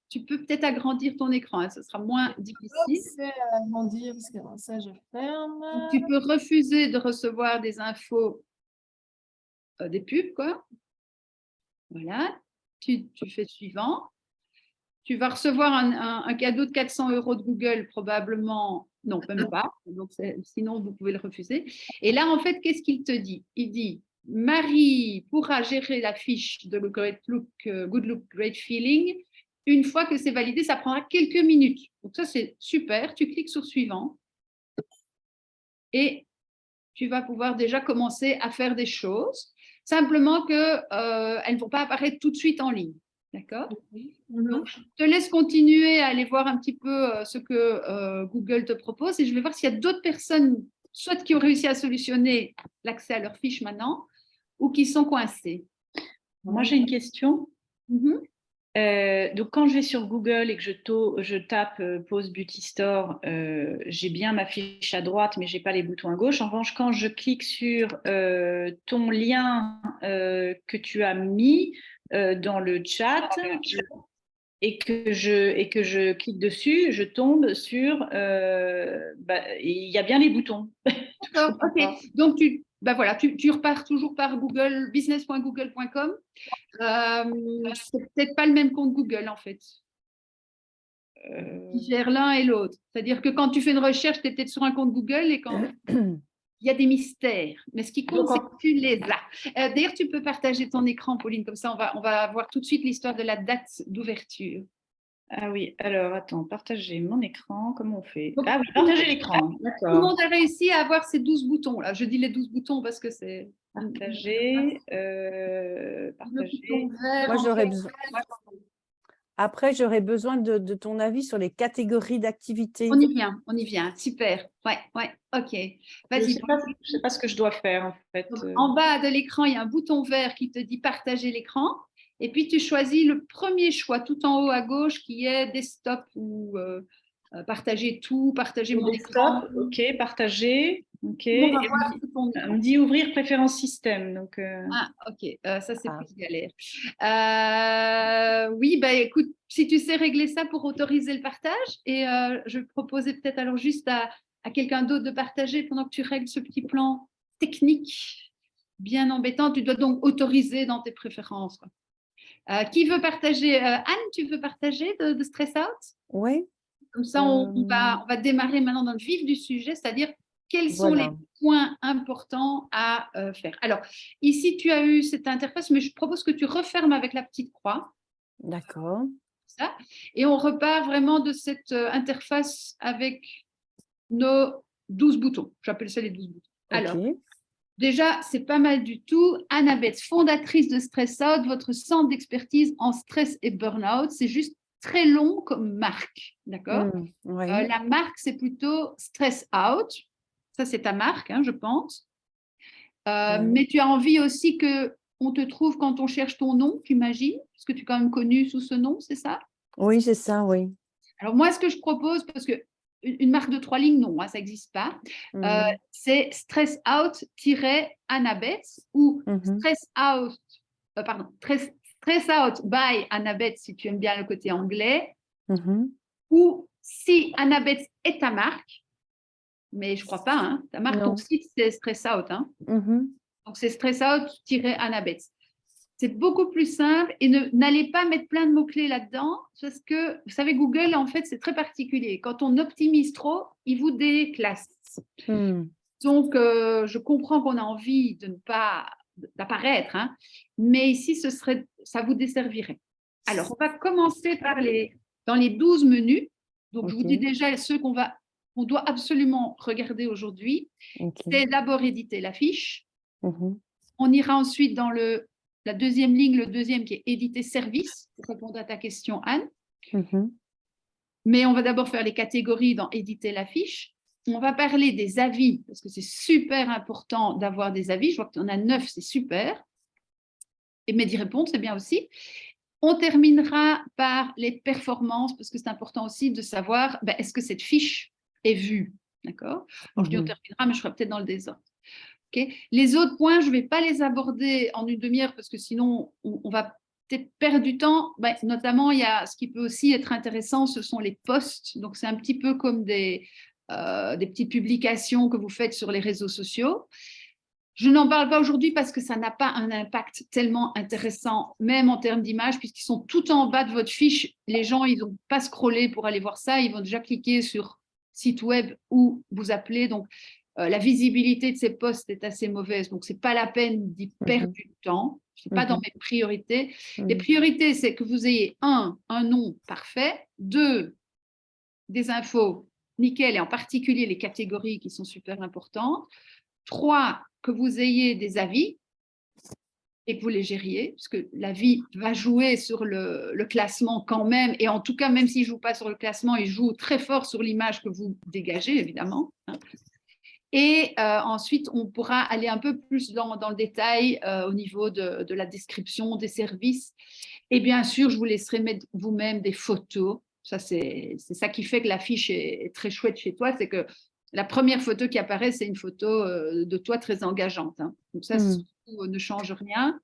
tu peux peut-être agrandir ton écran, hein, ce sera moins difficile. C'est agrandir, parce que ça, je ferme. Donc, tu peux refuser de recevoir des infos, des pubs, quoi. Voilà, tu fais suivant. Tu vas recevoir un cadeau de 400 € de Google, probablement, non, même pas. Donc, sinon, vous pouvez le refuser. Et là, en fait, qu'est-ce qu'il te dit? Il dit, Marie pourra gérer la fiche de Good Look, Great Feeling. Une fois que c'est validé, ça prendra quelques minutes. Donc, ça, c'est super. Tu cliques sur suivant. Et tu vas pouvoir déjà commencer à faire des choses. Simplement qu'elles ne vont pas apparaître tout de suite en ligne. D'accord? Donc, je te laisse continuer à aller voir un petit peu ce que Google te propose et je vais voir s'il y a d'autres personnes, soit qui ont réussi à solutionner l'accès à leur fiche maintenant, ou qui sont coincées. Moi, j'ai une question. Donc, quand je vais sur Google et que je tape Pause Beauty Store, j'ai bien ma fiche à droite, mais je n'ai pas les boutons à gauche. En revanche, quand je clique sur ton lien que tu as mis dans le chat et que je clique dessus, je tombe sur… il y a bien les boutons. D'accord, ok. Donc, ben voilà, tu repars toujours par Google, business.google.com. C'est peut-être pas le même compte Google en fait. Qui gère l'un et l'autre. C'est-à-dire que quand tu fais une recherche, tu es peut-être sur un compte Google et quand il y a des mystères. Mais ce qui compte, c'est que tu les as. D'ailleurs, tu peux partager ton écran, Pauline, comme ça on va voir tout de suite l'histoire de la date d'ouverture. Ah oui, alors attends, partager mon écran, comment on fait? Donc, Ah oui, partager l'écran, tout le d'accord. monde a réussi à avoir ces 12 boutons. Là. Je dis les 12 boutons parce que c'est… Partager, partager. Moi, j'aurais besoin… Après, j'aurais besoin de ton avis sur les catégories d'activités. On y vient, super. Ouais, ok. Vas-y. Je ne sais pas ce que je dois faire en fait. En bas de l'écran, il y a un bouton vert qui te dit partager l'écran. Et puis, tu choisis le premier choix tout en haut à gauche qui est desktop ou partager tout, partager mon écran. Ok, partager. Ok. Et on me dit ouvrir préférence système. Donc, Ah, ok. Ça, c'est plus galère. Oui, bah, écoute, si tu sais régler ça pour autoriser le partage, et je proposais peut-être alors juste à quelqu'un d'autre de partager pendant que tu règles ce petit plan technique bien embêtant. Tu dois donc autoriser dans tes préférences. Qui veut partager? Anne, tu veux partager de Stress Out? Oui. Comme ça, on va démarrer maintenant dans le vif du sujet, c'est-à-dire quels sont les points importants à faire. Alors, ici, tu as eu cette interface, mais je propose que tu refermes avec la petite croix. D'accord. Ça. Et on repart vraiment de cette interface avec nos 12 boutons. J'appelle ça les 12 boutons. Alors, déjà, c'est pas mal du tout. Annabeth, fondatrice de Stress Out, votre centre d'expertise en stress et burn-out. C'est juste très long comme marque, d'accord? La marque, c'est plutôt Stress Out. Ça, c'est ta marque, hein, je pense. Mais tu as envie aussi qu'on te trouve quand on cherche ton nom, j'imagine, parce que tu es quand même connu sous ce nom, c'est ça? Oui, c'est ça, oui. Alors, moi, ce que je propose, parce que une marque de 3 lignes, non, hein, ça n'existe pas. C'est Stress Out-Annabeth ou Stress Out, Stress Out by Annabeth, si tu aimes bien le côté anglais. Ou si Annabeth est ta marque, mais je ne crois pas, hein, ta marque, ton site, c'est Stress Out. Hein. Donc, c'est Stress Out-Annabeth. C'est beaucoup plus simple et n'allez pas mettre plein de mots-clés là-dedans parce que, vous savez, Google, en fait, c'est très particulier. Quand on optimise trop, il vous déclasse. Donc, je comprends qu'on a envie de ne pas d'apparaître, hein, mais ici, ça vous desservirait. Alors, on va commencer par dans les 12 menus. Donc, je vous dis déjà ceux qu'on doit absolument regarder aujourd'hui. C'est d'abord éditer la fiche. On ira ensuite dans la deuxième ligne, le deuxième qui est éditer service, pour répondre à ta question, Anne. Mais on va d'abord faire les catégories dans éditer la fiche. On va parler des avis, parce que c'est super important d'avoir des avis. Je vois que tu en as 9, c'est super. Mais d'y répondre, c'est bien aussi. On terminera par les performances, parce que c'est important aussi de savoir, est-ce que cette fiche est vue. D'accord? Je dis on terminera, mais je serai peut-être dans le désordre. Les autres points, je ne vais pas les aborder en une demi-heure parce que sinon, on va peut-être perdre du temps. Notamment, il y a ce qui peut aussi être intéressant, ce sont les posts. Donc, c'est un petit peu comme des petites publications que vous faites sur les réseaux sociaux. Je n'en parle pas aujourd'hui parce que ça n'a pas un impact tellement intéressant, même en termes d'image, puisqu'ils sont tout en bas de votre fiche. Les gens, ils n'ont pas scrollé pour aller voir ça. Ils vont déjà cliquer sur site web ou vous appeler. Donc, la visibilité de ces posts est assez mauvaise, donc ce n'est pas la peine d'y perdre du temps. Ce n'est pas dans mes priorités. Les priorités, c'est que vous ayez un nom parfait, 2, des infos nickel, et en particulier les catégories qui sont super importantes, 3, que vous ayez des avis et que vous les gériez, parce que l'avis va jouer sur le classement quand même, et en tout cas, même s'il ne joue pas sur le classement, il joue très fort sur l'image que vous dégagez, évidemment. Et ensuite, on pourra aller un peu plus dans le détail au niveau de la description des services. Et bien sûr, je vous laisserai mettre vous-même des photos. Ça, c'est ça qui fait que la fiche est très chouette chez toi. C'est que la première photo qui apparaît, c'est une photo de toi très engageante. Hein. Donc ça, ne change rien.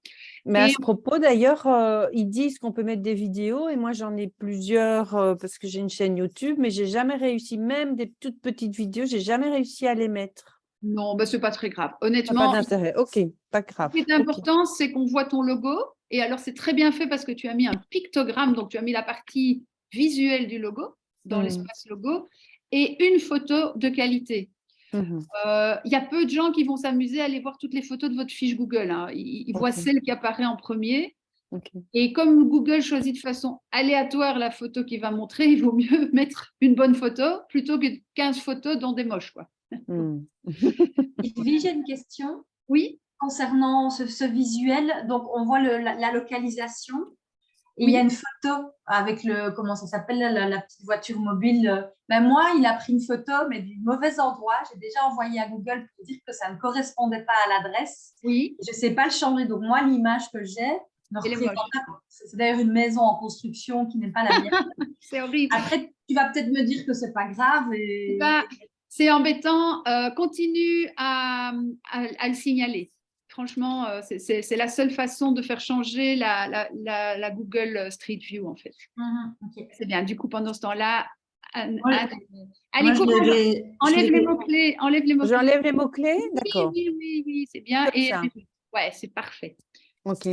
Mais à ce propos, d'ailleurs, ils disent qu'on peut mettre des vidéos et moi, j'en ai plusieurs parce que j'ai une chaîne YouTube, mais je n'ai jamais réussi, même des toutes petites vidéos, je n'ai jamais réussi à les mettre. Non, bah, ce n'est pas très grave. Pas Honnêtement, d'intérêt. OK, pas grave. ce qui est important, c'est qu'on voit ton logo. Et alors, c'est très bien fait parce que tu as mis un pictogramme, donc tu as mis la partie visuelle du logo dans l'espace logo et une photo de qualité. Il y a peu de gens qui vont s'amuser à aller voir toutes les photos de votre fiche Google, hein. Ils voient celle qui apparaît en premier. Et comme Google choisit de façon aléatoire la photo qu'il va montrer, il vaut mieux mettre une bonne photo plutôt que 15 photos dont des moches, quoi. Sylvie, j'ai une question. Oui. Concernant ce visuel, donc on voit la localisation. Et il y a une photo avec comment ça s'appelle, la petite voiture mobile. Ben moi, il a pris une photo, mais du mauvais endroit. J'ai déjà envoyé à Google pour dire que ça ne correspondait pas à l'adresse. Oui. Je ne sais pas le changer. Donc moi, l'image que j'ai ne représente pas. C'est d'ailleurs une maison en construction qui n'est pas la mienne. C'est horrible. Après, tu vas peut-être me dire que ce n'est pas grave. C'est embêtant. Continue à le signaler. Franchement, c'est la seule façon de faire changer la Google Street View, en fait. C'est bien. Du coup, pendant ce temps-là, allez, enlève les mots-clés. J'enlève les mots-clés? D'accord. Oui, c'est bien. Ouais, c'est parfait. OK.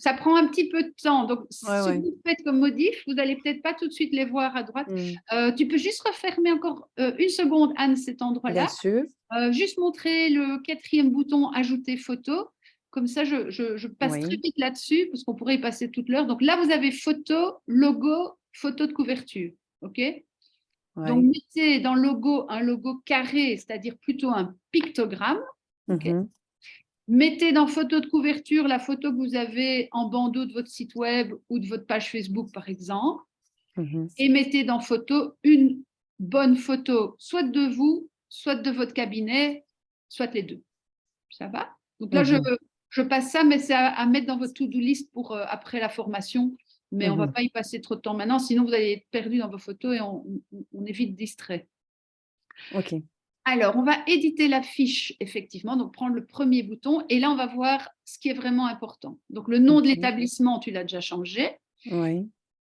Ça prend un petit peu de temps. Donc, si vous faites comme modif, vous n'allez peut-être pas tout de suite les voir à droite. Tu peux juste refermer encore une seconde, Anne, cet endroit-là. Bien sûr. Juste montrer le 4e bouton « Ajouter photo ». Comme ça, je passe très vite là-dessus parce qu'on pourrait y passer toute l'heure. Donc là, vous avez photo, logo, photo de couverture. OK? Donc, mettez dans le logo un logo carré, c'est-à-dire plutôt un pictogramme. OK? Mettez dans photo de couverture la photo que vous avez en bandeau de votre site web ou de votre page Facebook, par exemple. Et mettez dans photo une bonne photo, soit de vous, soit de votre cabinet, soit les deux. Ça va? Donc là, je passe ça, mais c'est à mettre dans votre to-do list pour après la formation. Mais on ne va pas y passer trop de temps maintenant, sinon vous allez être perdu dans vos photos et on est vite distrait. OK. Alors, on va éditer la fiche, effectivement, donc prendre le premier bouton. Et là, on va voir ce qui est vraiment important. Donc, le nom de l'établissement, tu l'as déjà changé. Oui.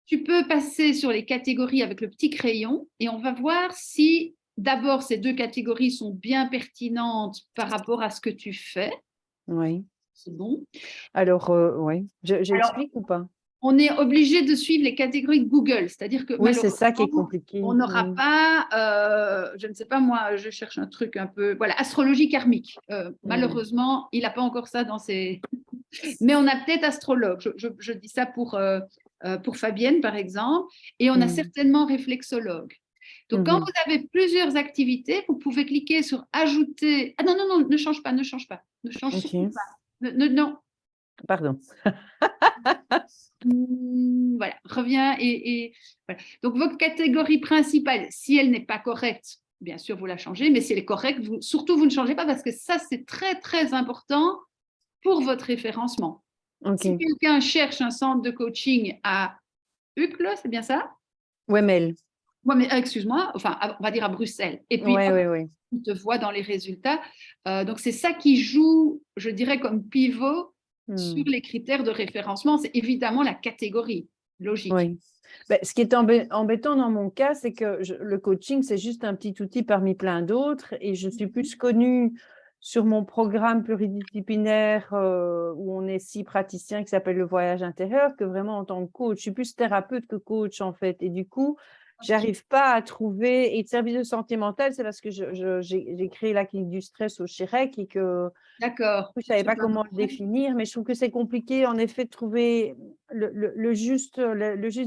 Tu peux passer sur les catégories avec le petit crayon et on va voir si, d'abord, ces 2 catégories sont bien pertinentes par rapport à ce que tu fais. Oui. C'est bon. Alors, oui. J'explique ou pas? On est obligé de suivre les catégories de Google, c'est-à-dire que oui, c'est ça qui est compliqué. On n'aura pas, je ne sais pas moi, je cherche un truc un peu, voilà, astrologie karmique. Malheureusement, il n'a pas encore ça dans ses… Mais on a peut-être astrologue. Je dis ça pour Fabienne, par exemple, et on a certainement réflexologue. Donc, quand vous avez plusieurs activités, vous pouvez cliquer sur « Ajouter ». Ah non, ne change pas. Ne change surtout pas. Non. Pardon. Voilà, reviens et voilà. Donc, votre catégorie principale, si elle n'est pas correcte, bien sûr, vous la changez, mais si elle est correcte, surtout, vous ne changez pas parce que ça, c'est très, très important pour votre référencement. Si quelqu'un cherche un centre de coaching à Uccle, c'est bien ça? Wemel. Ouais, mais excuse-moi, enfin, on va dire à Bruxelles. Et puis, on te voit dans les résultats. Donc, c'est ça qui joue, je dirais, comme pivot sur les critères de référencement. C'est évidemment la catégorie, logique. Oui. Ben, ce qui est embêtant dans mon cas, c'est que le coaching, c'est juste un petit outil parmi plein d'autres et je suis plus connue sur mon programme pluridisciplinaire où on est 6 praticiens qui s'appelle le voyage intérieur que vraiment en tant que coach. Je suis plus thérapeute que coach en fait et du coup, j'arrive pas à trouver, et de service de santé mentale, c'est parce que j'ai créé la clinique du stress au Chirec et que je ne savais pas comment le définir, mais je trouve que c'est compliqué en effet de trouver le juste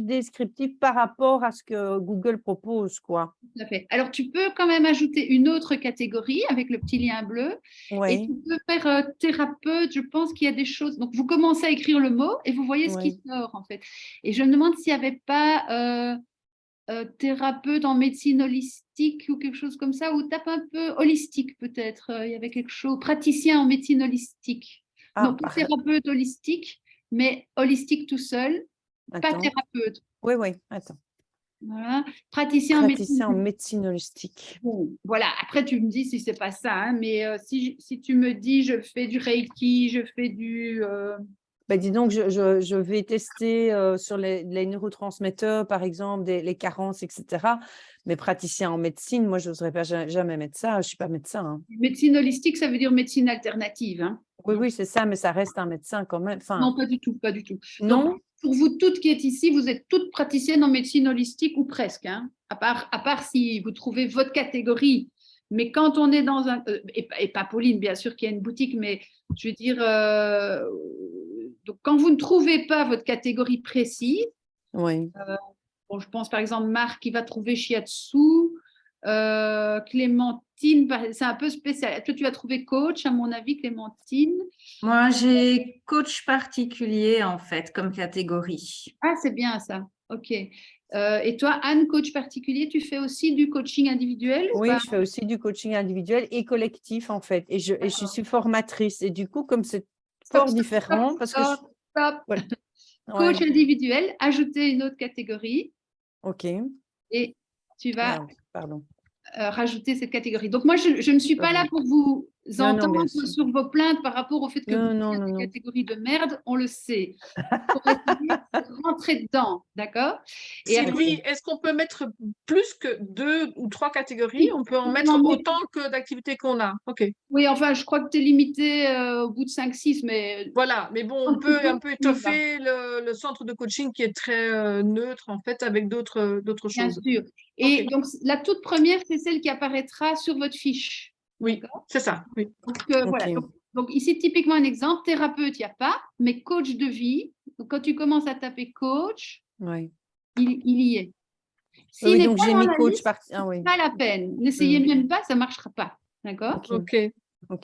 descriptif par rapport à ce que Google propose, quoi. Tout à fait. Alors, tu peux quand même ajouter une autre catégorie avec le petit lien bleu. Et tu peux faire thérapeute, je pense qu'il y a des choses. Donc, vous commencez à écrire le mot et vous voyez ce qui sort, en fait. Et je me demande s'il n'y avait pas… thérapeute en médecine holistique ou quelque chose comme ça, ou tape un peu holistique peut-être, il y avait quelque chose, praticien en médecine holistique. Non, pas thérapeute holistique, mais holistique tout seul, pas thérapeute. Oui, attends. Voilà. Praticien en médecine holistique. Bon, voilà, après tu me dis si c'est pas ça, hein, mais si tu me dis je fais du Reiki, je fais du… Ben, dis donc, je vais tester sur les neurotransmetteurs, par exemple, les carences, etc. Mais praticien en médecine, moi, je n'oserais pas jamais mettre ça. Je ne suis pas médecin. Hein. Médecine holistique, ça veut dire médecine alternative. Hein. Oui, oui, c'est ça, mais ça reste un médecin quand même. Enfin, non, pas du tout, pas du tout. Non. Donc, pour vous toutes qui êtes ici, vous êtes toutes praticiennes en médecine holistique ou presque, hein, à part si vous trouvez votre catégorie. Mais quand on est dans un... et pas Pauline, bien sûr, qui a une boutique, mais je veux dire... donc, quand vous ne trouvez pas votre catégorie précise, oui. Bon, je pense par exemple Marc qui va trouver Shiatsu, Clémentine, c'est un peu spécial. Toi, tu vas trouver coach, à mon avis, Clémentine. Moi, j'ai coach particulier, en fait, comme catégorie. Ah, c'est bien ça. OK. Et toi, Anne, coach particulier, tu fais aussi du coaching individuel? Oui, je fais aussi du coaching individuel et collectif, en fait. Et je suis formatrice. Et du coup, comme c'est fort différent, parce que Voilà. Coach individuel, ajouter une autre catégorie. OK. Et tu vas pardon. Rajouter cette catégorie. Donc, moi, je ne suis pas là pour vous entendre sur vos plaintes par rapport au fait que vous êtes une catégorie de merde, on le sait. Pour rentrer dedans, d'accord? Sylvie, est-ce qu'on peut mettre plus que 2 ou 3 catégories? On peut en mettre autant que d'activités qu'on a. OK. Oui, enfin, je crois que tu es limité au bout de 5-6, mais... Voilà, mais bon, on peut un peu étoffer le centre de coaching qui est très neutre, en fait, avec d'autres choses. Bien sûr. Et donc, la toute première, c'est celle qui apparaîtra sur votre fiche. Oui, c'est ça. Oui. Donc, voilà. Donc, ici, typiquement, un exemple, thérapeute, il n'y a pas, mais coach de vie. Donc, quand tu commences à taper coach, il y est. Oui, donc j'ai mis coach parti. Ah, oui. Pas la peine. N'essayez même pas, ça ne marchera pas. D'accord? OK. Donc,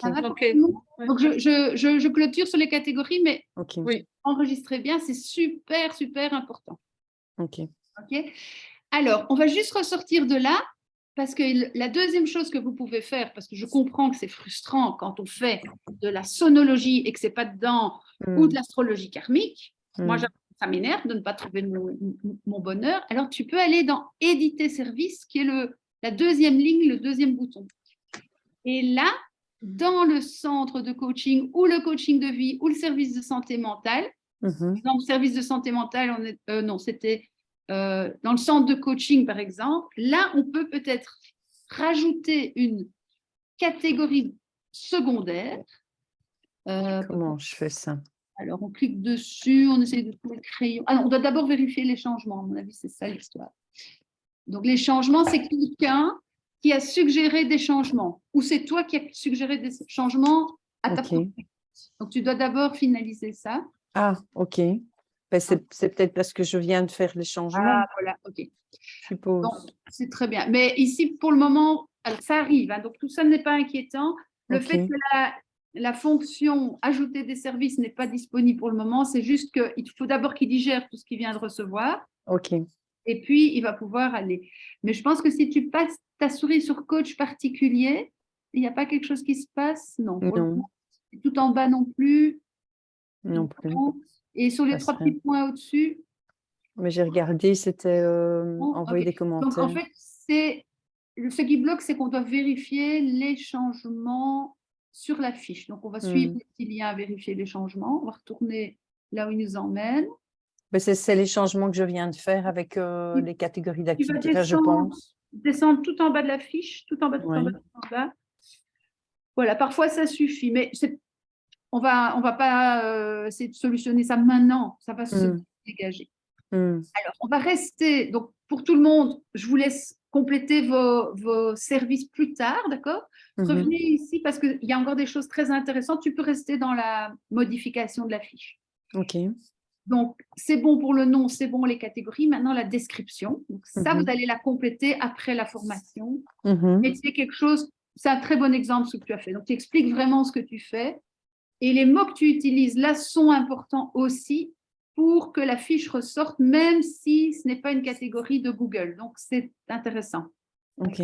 je clôture sur les catégories, mais enregistrez bien, c'est super, super important. OK. Alors, on va juste ressortir de là, parce que la deuxième chose que vous pouvez faire, parce que je comprends que c'est frustrant quand on fait de la sonologie et que ce n'est pas dedans, ou de l'astrologie karmique, moi, ça m'énerve de ne pas trouver mon bonheur. Alors, tu peux aller dans « Éditer service », qui est la deuxième ligne, le deuxième bouton. Et là, dans le centre de coaching ou le coaching de vie ou le service de santé mentale, dans le service de santé mentale, c'était dans le centre de coaching, par exemple, là, on peut peut-être rajouter une catégorie secondaire. Comment je fais ça? Alors, on clique dessus, on essaie de trouver le crayon. Ah non, on doit d'abord vérifier les changements. À mon avis, c'est ça l'histoire. Donc, les changements, c'est quelqu'un qui a suggéré des changements ou c'est toi qui as suggéré des changements à ta propre. Donc, tu dois d'abord finaliser ça. Ah, OK. Ben, c'est peut-être parce que je viens de faire les changements. Ah, voilà, OK. Je suppose. C'est très bien. Mais ici, pour le moment, alors, ça arrive. Hein, donc, tout ça n'est pas inquiétant. Le fait que la fonction ajouter des services n'est pas disponible pour le moment, c'est juste qu'il faut d'abord qu'il digère tout ce qu'il vient de recevoir. OK. Et puis, il va pouvoir aller. Mais je pense que si tu passes ta souris sur coach particulier, il n'y a pas quelque chose qui se passe? Non. Non. Tout en bas non plus? Non plus. Et sur les trois petits points au-dessus? Mais j'ai regardé, c'était envoyer des commentaires. Donc, en fait, ce qui bloque, c'est qu'on doit vérifier les changements sur la fiche. Donc, on va suivre les petits liens à vérifier les changements. On va retourner là où il nous emmène. C'est les changements que je viens de faire avec les catégories d'activités, je pense. Descendre tout en bas de la fiche, tout en bas, tout en bas, tout en bas. Voilà, parfois ça suffit, mais on va pas essayer de solutionner ça maintenant, ça va se dégager. Alors, on va rester, donc pour tout le monde, je vous laisse compléter vos services plus tard, d'accord? Revenez ici parce qu'il y a encore des choses très intéressantes. Tu peux rester dans la modification de la fiche. OK. Donc, c'est bon pour le nom, c'est bon les catégories. Maintenant, la description. Donc, ça, vous allez la compléter après la formation. Et c'est quelque chose, c'est un très bon exemple ce que tu as fait. Donc, tu expliques vraiment ce que tu fais. Et les mots que tu utilises là sont importants aussi pour que la fiche ressorte, même si ce n'est pas une catégorie de Google. Donc, c'est intéressant. OK.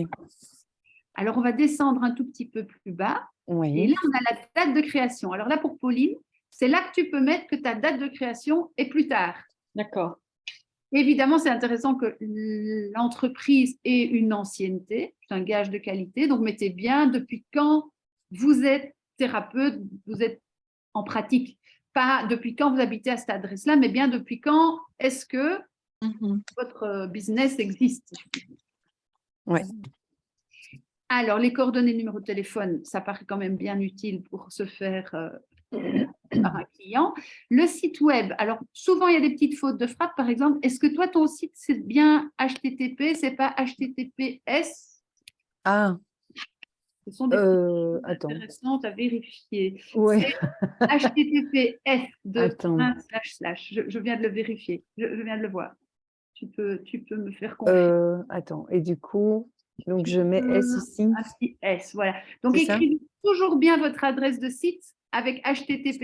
Alors, on va descendre un tout petit peu plus bas. Oui. Et là, on a la date de création. Alors là, pour Pauline, c'est là que tu peux mettre que ta date de création est plus tard. D'accord. Évidemment, c'est intéressant que l'entreprise ait une ancienneté, c'est un gage de qualité. Donc, mettez bien depuis quand vous êtes thérapeute, vous êtes en pratique. pas depuis quand vous habitez à cette adresse-là, mais bien depuis quand est-ce que votre business existe. Ouais. Alors, les coordonnées, numéro de téléphone, ça paraît quand même bien utile pour se faire par un client. Le site web, alors souvent il y a des petites fautes de frappe, par exemple. Est-ce que toi, ton site, c'est bien HTTP, c'est pas HTTPS? Ah, Ce sont des petites attends. intéressantes à vérifier. Ouais. C'est HTTPS de Attends. //. Je viens de le vérifier, je viens de le voir. Tu peux me faire confiance. Attends, et du coup, donc je mets S ici. Un petit S, voilà. Donc, C'est ça? écrivez toujours bien votre adresse de site avec https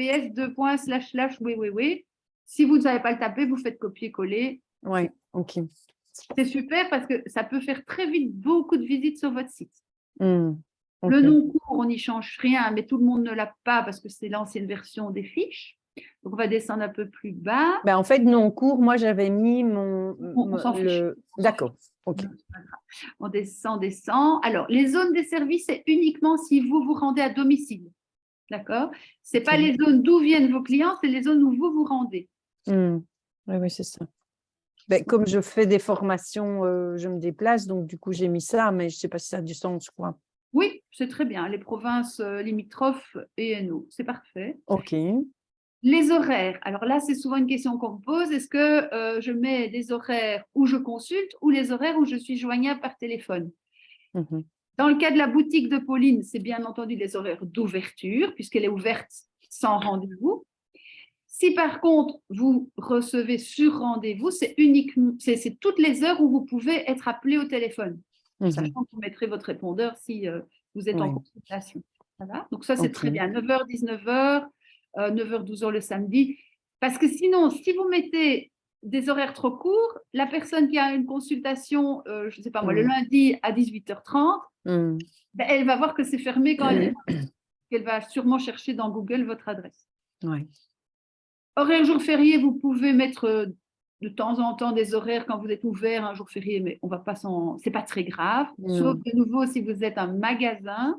oui. Si vous ne savez pas le taper, vous faites copier-coller. Ouais, ok. C'est super parce que ça peut faire très vite beaucoup de visites sur votre site. Ok. Le nom court, on n'y change rien, mais tout le monde ne l'a pas parce que c'est l'ancienne version des fiches. Donc, on va descendre un peu plus bas. Ben, en fait, non court, moi, j'avais mis On s'en fiche. D'accord, ok. On descend. Alors, les zones des services, c'est uniquement si vous vous rendez à domicile. D'accord? Ce n'est pas les zones d'où viennent vos clients, c'est les zones où vous vous rendez. Oui, c'est ça. Ben, comme je fais des formations, je me déplace, donc du coup, j'ai mis ça, mais je ne sais pas si ça a du sens, quoi. Oui, c'est très bien. Les provinces limitrophes et nous, c'est parfait. Ok. Les horaires. Alors là, c'est souvent une question qu'on me pose. Est-ce que je mets des horaires où je consulte ou les horaires où je suis joignable par téléphone? Dans le cas de la boutique de Pauline, c'est bien entendu les horaires d'ouverture, puisqu'elle est ouverte sans rendez-vous. Si par contre, vous recevez sur rendez-vous, c'est toutes les heures où vous pouvez être appelé au téléphone, sachant que vous mettrez votre répondeur si vous êtes en consultation. Voilà. Donc ça, c'est très bien. 9h, 19h, 9h, 12h le samedi. Parce que sinon, si vous mettez des horaires trop courts, la personne qui a une consultation, je ne sais pas moi, le lundi à 18h30, ben, elle va voir que c'est fermé quand elle va sûrement chercher dans Google votre adresse. Ouais. Horaire jour férié, vous pouvez mettre de temps en temps des horaires quand vous êtes ouvert un jour férié, mais on va pas c'est pas très grave. Sauf de nouveau si vous êtes un magasin.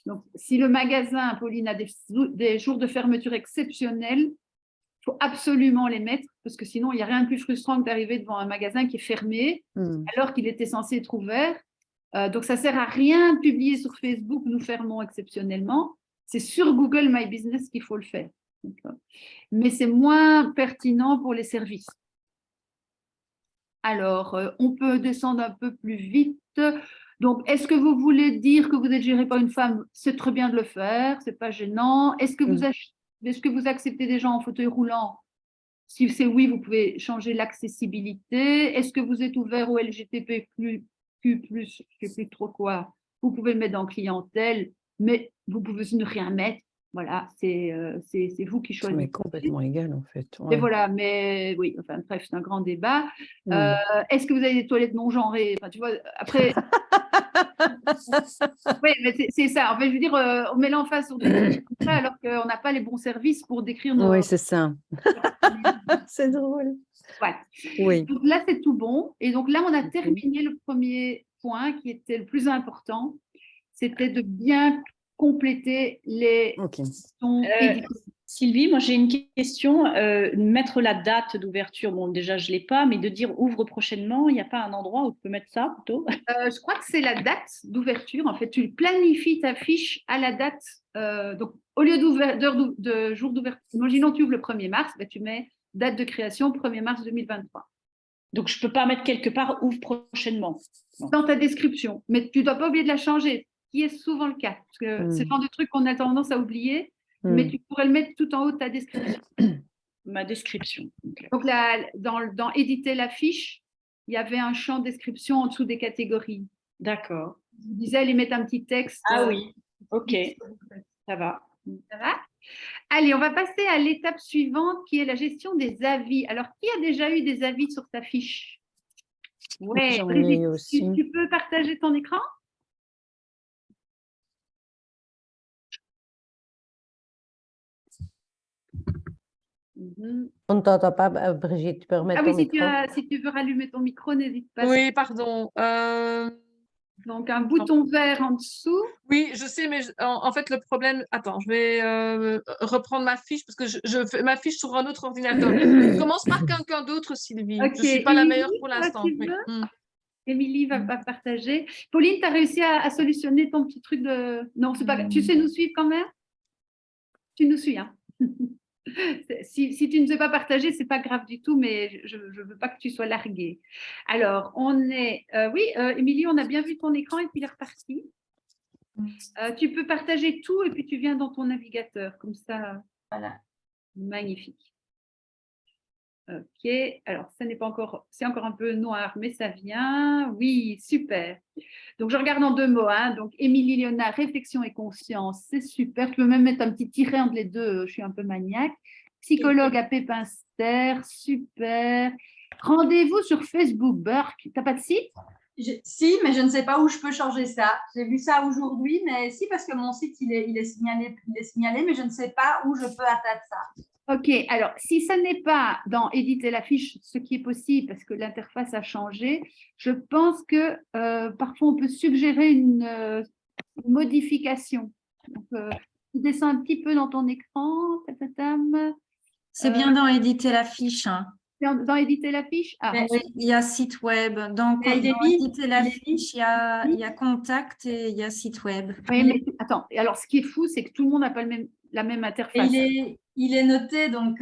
Donc, si le magasin, Pauline, a des jours de fermeture exceptionnels, il faut absolument les mettre parce que sinon, il n'y a rien de plus frustrant que d'arriver devant un magasin qui est fermé alors qu'il était censé être ouvert. Donc, ça ne sert à rien de publier sur Facebook, nous fermons exceptionnellement. C'est sur Google My Business qu'il faut le faire. Mais c'est moins pertinent pour les services. Alors, on peut descendre un peu plus vite. Donc, est-ce que vous voulez dire que vous êtes géré par une femme? C'est très bien de le faire, c'est pas gênant. Est-ce que vous acceptez des gens en fauteuil roulant? Si c'est oui, vous pouvez changer l'accessibilité. Est-ce que vous êtes ouvert au LGBTQ+, je ne sais plus trop quoi? Vous pouvez le mettre dans clientèle, mais vous pouvez aussi ne rien mettre. Voilà, c'est vous qui choisissez. Mais complètement égal, en fait. Et voilà, mais oui, enfin bref, c'est un grand débat. Est-ce que vous avez des toilettes non genrées? Enfin, tu vois, après. Oui, mais c'est ça. En fait, je veux dire, on met l'emphase sur des trucs comme ça alors qu'on n'a pas les bons services pour décrire nos. Oui, c'est ça. C'est drôle. Voilà. Oui. Donc là, c'est tout bon. Et donc là, on a terminé le premier point qui était le plus important. C'était de bien compléter les sons édités. Sylvie, moi j'ai une question. Mettre la date d'ouverture, bon déjà je ne l'ai pas, mais de dire ouvre prochainement, il n'y a pas un endroit où tu peux mettre ça plutôt? Je crois que c'est la date d'ouverture. En fait, tu planifies ta fiche à la date. Donc, au lieu de jour d'ouverture, imaginons tu ouvres le 1er mars, ben, tu mets date de création 1er mars 2023. Donc, je ne peux pas mettre quelque part ouvre prochainement. Dans ta description. Mais tu ne dois pas oublier de la changer, qui est souvent le cas. Parce que c'est le genre de truc qu'on a tendance à oublier. Mais tu pourrais le mettre tout en haut de ta description. Ma description. Okay. Donc, dans éditer la fiche, il y avait un champ description en dessous des catégories. D'accord. Je vous disais, aller mettre un petit texte. Ah oui, ok. Ça va. Ça va? Allez, on va passer à l'étape suivante qui est la gestion des avis. Alors, qui a déjà eu des avis sur ta fiche? Oui, Brigitte, tu peux partager ton écran? On ne t'entend pas, Brigitte, tu peux remettre ton micro. Si tu veux rallumer ton micro, n'hésite pas. Oui, pardon. Donc, un bouton vert en dessous. Oui, je sais, mais en fait, le problème… Attends, je vais reprendre ma fiche parce que je fais ma fiche sur un autre ordinateur. Commence par quelqu'un d'autre, Sylvie. Ok, Je ne suis pas la meilleure Émilie, pour toi, l'instant. tu Oui. veux? Émilie va pas partager. Pauline, tu as réussi à solutionner ton petit truc de… Non, c'est pas grave. Tu sais nous suivre quand même? Tu nous suis, hein? Si tu ne sais pas partager, c'est pas grave du tout, mais je ne veux pas que tu sois larguée. Alors, on est… oui, Émilie, on a bien vu ton écran et puis il est reparti. Tu peux partager tout et puis tu viens dans ton navigateur, comme ça. Voilà. Magnifique. Ok, alors ça n'est pas encore, c'est encore un peu noir, mais ça vient. Oui, super. Donc je regarde en deux mots, hein. Donc Émilie Léonard, réflexion et conscience, c'est super. Tu peux même mettre un petit tiret entre les deux, je suis un peu maniaque. Psychologue à Pépinster, super. Rendez-vous sur Facebook, Burke. T'as pas de site? Si, mais je ne sais pas où je peux changer ça. J'ai vu ça aujourd'hui, mais si, parce que mon site, il est signalé, mais je ne sais pas où je peux atteindre ça. Ok, alors si ça n'est pas dans éditer la fiche, ce qui est possible parce que l'interface a changé, je pense que parfois on peut suggérer une modification. Donc, tu descends un petit peu dans ton écran. C'est bien dans éditer la fiche. Hein. Dans éditer la fiche? Oui, il y a site web. Donc, dans éditer la fiche, il y a contact et il y a site web. Oui, mais attends, alors ce qui est fou, c'est que tout le monde n'a pas la même interface. Et il est noté, donc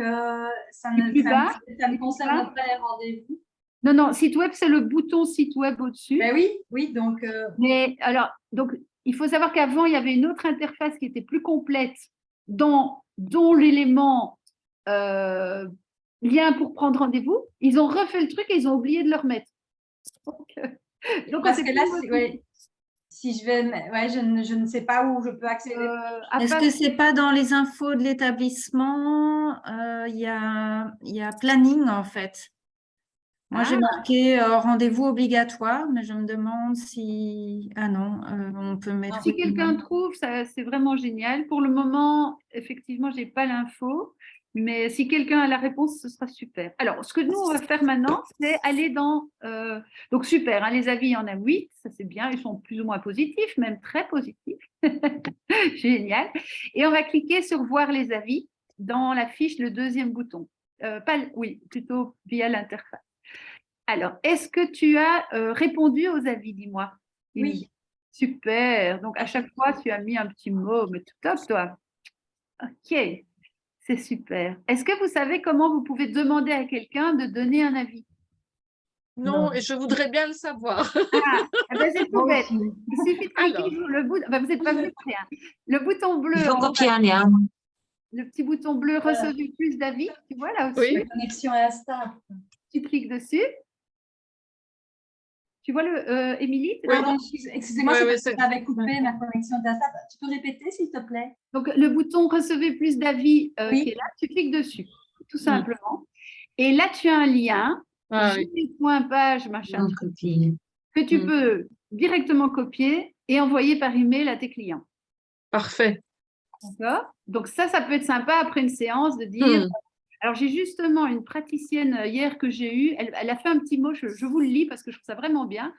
ça ne concerne pas les rendez-vous. Non, non, site web, c'est le bouton site web au-dessus. Ben oui, donc… Mais alors, donc, il faut savoir qu'avant, il y avait une autre interface qui était plus complète, dont l'élément lien pour prendre rendez-vous. Ils ont refait le truc et ils ont oublié de le remettre. Donc parce que là, si je vais… Ouais, je ne sais pas où je peux accéder. Est-ce que ce n'est pas dans les infos de l'établissement? Il y a planning, en fait. Moi, j'ai marqué rendez-vous obligatoire, mais je me demande si… Ah non, on peut mettre… Si quelqu'un trouve, c'est vraiment génial. Pour le moment, effectivement, je n'ai pas l'info, mais si quelqu'un a la réponse, ce sera super. Alors, ce que nous, on va faire maintenant, c'est aller dans… donc, super, hein, les avis, il y en a 8, ça c'est bien, ils sont plus ou moins positifs, même très positifs. Génial. Et on va cliquer sur « Voir les avis » dans la fiche, le deuxième bouton. Oui, plutôt via l'interface. Alors, est-ce que tu as répondu aux avis, dis-moi? Oui. Super. Donc, à chaque fois, tu as mis un petit mot, mais tout top, toi. Ok, c'est super. Est-ce que vous savez comment vous pouvez demander à quelqu'un de donner un avis? Non, et je voudrais bien le savoir. Ben c'est tout bête. Il suffit de cliquer sur le bouton. Ben, vous n'êtes pas venu pour rien. Le bouton bleu. Il faut copier un lien. Le petit bouton bleu, recevez plus d'avis. Tu vois là aussi. Oui, connexion à Insta. Tu cliques dessus. Tu vois le Émilie? Excusez-moi, ça avait coupé ma connexion d'Insta. Tu peux répéter, s'il te plaît? Donc, le bouton « Recevez plus d'avis » qui est là, tu cliques dessus, tout simplement. Et là, tu as un lien, page, machin, que tu peux directement copier et envoyer par email à tes clients. Parfait. D'accord? Donc, ça peut être sympa après une séance de dire… Alors, j'ai justement une praticienne hier que j'ai eue, elle a fait un petit mot, je vous le lis parce que je trouve ça vraiment bien.